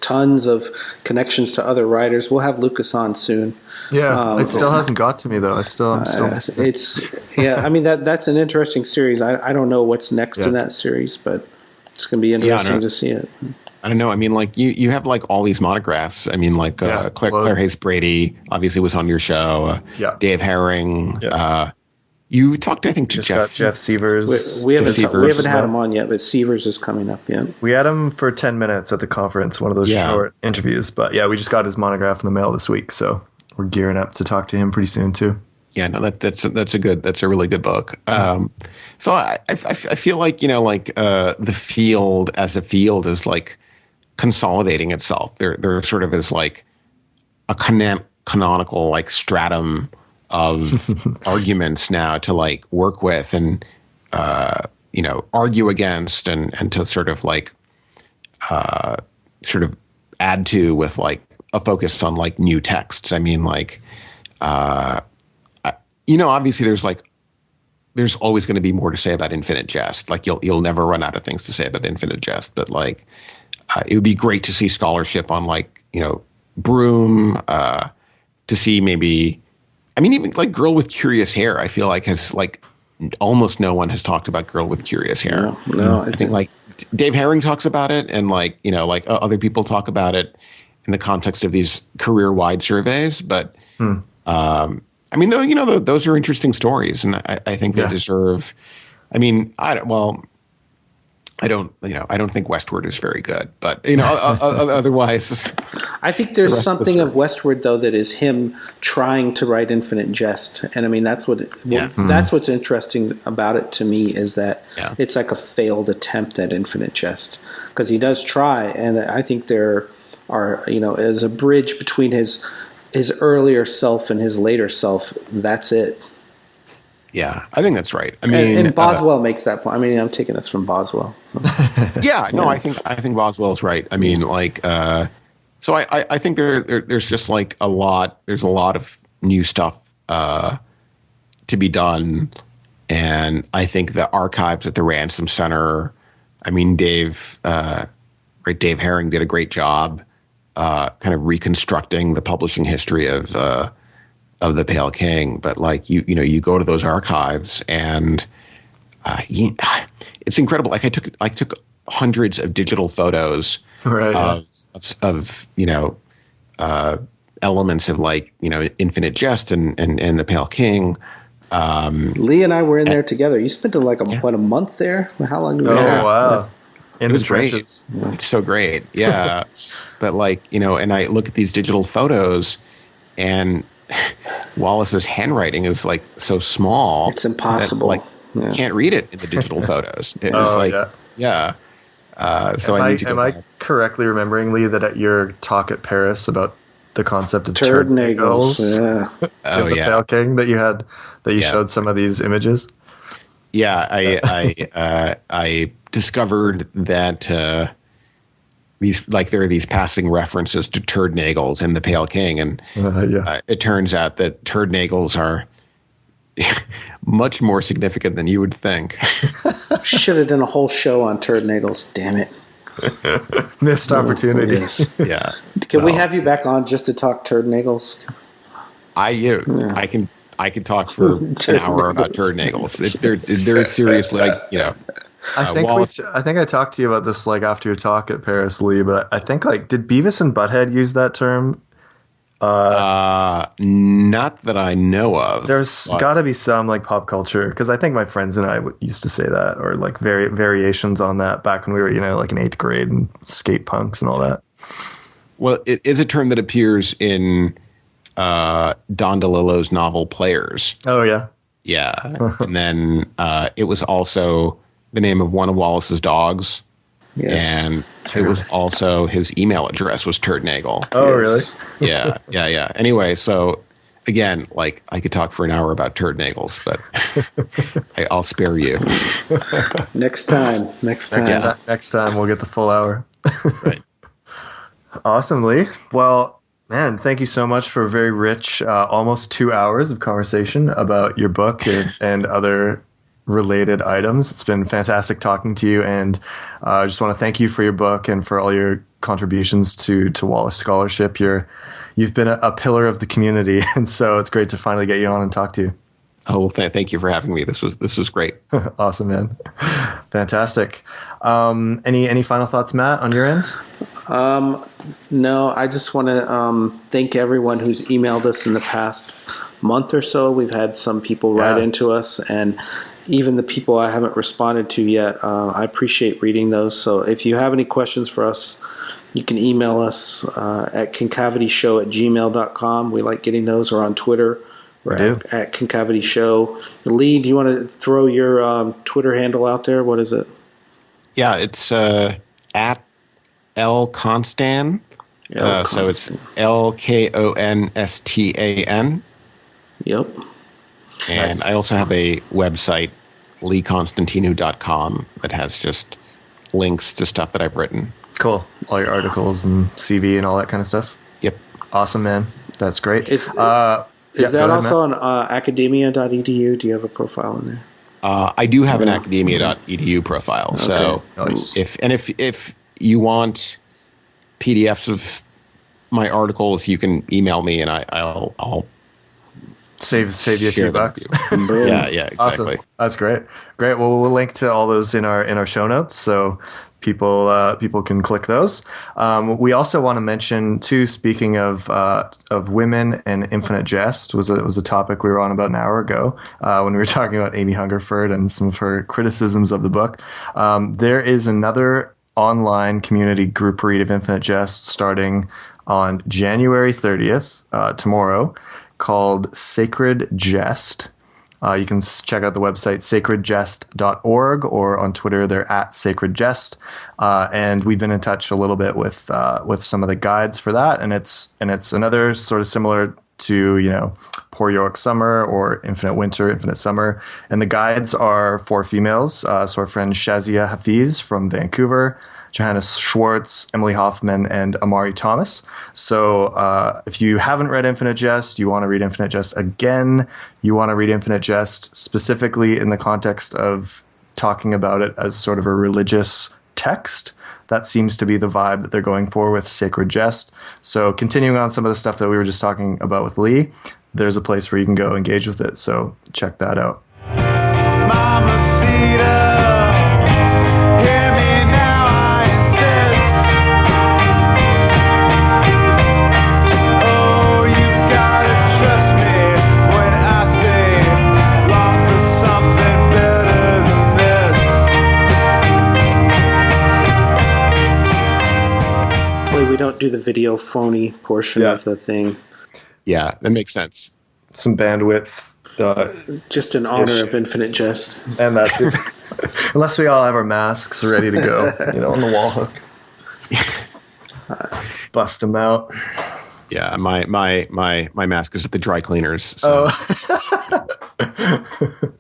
tons of connections to other writers. We'll have Lucas on soon. Yeah, it still hasn't got to me though. I'm still I mean, that's an interesting series. I don't know what's next in that series, but it's going to be interesting to see it. I don't know. I mean, like, you have, like, all these monographs. I mean, like, Claire Hayes Brady obviously was on your show. Dave Herring. Yeah. You talked, I think, to Jeff Severs. We haven't had him on yet, but Severs is coming up. Yeah, we had him for 10 minutes at the conference, one of those short interviews. But yeah, we just got his monograph in the mail this week, so we're gearing up to talk to him pretty soon too. Yeah, no, that's a really good book. So I feel like, the field as a field is, like, consolidating itself. There sort of is, like, a canonical, like, stratum of arguments now to, like, work with and argue against and to sort of, like, sort of add to with, like, a focus on, like, new texts. I mean, like, obviously there's always going to be more to say about Infinite Jest. Like, you'll never run out of things to say about Infinite Jest, but, like, it would be great to see scholarship on, like, Broom, to see maybe, I mean, even, like, Girl with Curious Hair, I feel like has, like, almost no one has talked about Girl with Curious Hair. No, I think, like, Dave Herring talks about it, and, like, like, other people talk about it in the context of these career-wide surveys, but I mean, though, those are interesting stories, and I think they deserve. I mean, I don't think Westward is very good, but otherwise, I think there's something of Westward though that is him trying to write Infinite Jest, and I mean that's what's interesting about it to me is that it's like a failed attempt at Infinite Jest because he does try, and I think there are as a bridge between his earlier self and his later self. That's it. Yeah, I think that's right. I mean, and Boswell makes that point. I mean, I'm taking this from Boswell. So. I think Boswell's right. I mean, like, so I think there's just, like, there's a lot of new stuff to be done, and I think the archives at the Ransom Center. I mean, Dave Herring did a great job, kind of reconstructing the publishing history of the Pale King, but, like, you go to those archives and it's incredible. Like, I took hundreds of digital photos of elements of, like, Infinite Jest and the Pale King. Lee and I were in there together. You spent a month there? How long did we have? Oh, wow. It was great. It's so great. Yeah. But, like, and I look at these digital photos and Wallace's handwriting is, like, so small. It's impossible. That, like, you can't read it in the digital photos. It was So I need to go am back. I correctly remembering, Lee, that at your talk at Paris about the concept of Turd turd nagels. nagels Yeah. Oh, the yeah. Pale King that you showed some of these images? Yeah, I discovered that there are these passing references to turd nagels in the Pale King, and it turns out that turd nagels are much more significant than you would think. Should have done a whole show on turd nagels. Damn it. Missed opportunity. Yes. Yeah. Can we have you back on just to talk turd nagels? I can talk for an hour about turd nagels. They're seriously I think Wallace, I think I talked to you about this like after your talk at Paris, Lee. But I think like did Beavis and Butthead use that term? not that I know of. There's got to be some like pop culture because I think my friends and I used to say that or like variations on that back when we were like in 8th grade and skate punks and all that. Well, it is a term that appears in Don DeLillo's novel Players. Oh yeah, yeah, and then it was also the name of one of Wallace's dogs. Yes. And it was also his email address was Turtnagel. Oh, really? Yeah. Anyway, so again, like I could talk for an hour about Turtnagels, but I'll spare you. Next time. Next time we'll get the full hour. Right. Awesome, Lee. Well, man, thank you so much for a very rich, almost 2 hours of conversation about your book and other related items. It's been fantastic talking to you, and I just want to thank you for your book and for all your contributions to Wallace Scholarship. You've been a pillar of the community, and so it's great to finally get you on and talk to you. Oh, well, thank you for having me. This was great. Awesome, man. Fantastic. Any final thoughts, Matt, on your end? No, I just want to thank everyone who's emailed us in the past month or so. We've had some people write into us, and even the people I haven't responded to yet, I appreciate reading those. So if you have any questions for us, you can email us at concavityshow@gmail.com. We like getting those, or on Twitter. At Concavity Show. Lee, do you want to throw your Twitter handle out there? What is it? Yeah, it's at L Constan. So it's LKONSTAN. Yep. And nice. I also have a website, leekonstantinou.com, that has just links to stuff that I've written. Cool. All your articles and CV and all that kind of stuff? Yep. Awesome, man. That's great. Is that also on academia.edu? Do you have a profile in there? I do have an academia.edu profile. Okay. So nice. if you want PDFs of my articles, you can email me, and I'll save you a few bucks. Yeah, exactly. Awesome. That's great. Well, we'll link to all those in our show notes, so people can click those. We also want to mention too, speaking of women and Infinite Jest was a topic we were on about an hour ago when we were talking about Amy Hungerford and some of her criticisms of the book. There is another online community group read of Infinite Jest starting on January 30th, tomorrow, called Sacred Jest. You can check out the website sacredjest.org, or on Twitter they're at Sacred Jest. And we've been in touch a little bit with some of the guides for that, and it's another sort of similar to Poor York Summer or Infinite Winter, Infinite Summer. And the guides are for females. So our friend Shazia Hafiz from Vancouver, Johanna Schwartz, Emily Hoffman, and Amari Thomas. So if you haven't read Infinite Jest, you want to read Infinite Jest again, you want to read Infinite Jest specifically in the context of talking about it as sort of a religious text, that seems to be the vibe that they're going for with Sacred Jest. So continuing on some of the stuff that we were just talking about with Lee, there's a place where you can go engage with it. So check that out. We don't do the video phony portion of the thing. Yeah, that makes sense. Some bandwidth Just in honor of Infinite Jest. And that's it. Unless we all have our masks ready to go, on the wall hook. Bust them out. Yeah, my mask is at the dry cleaners. So. Oh.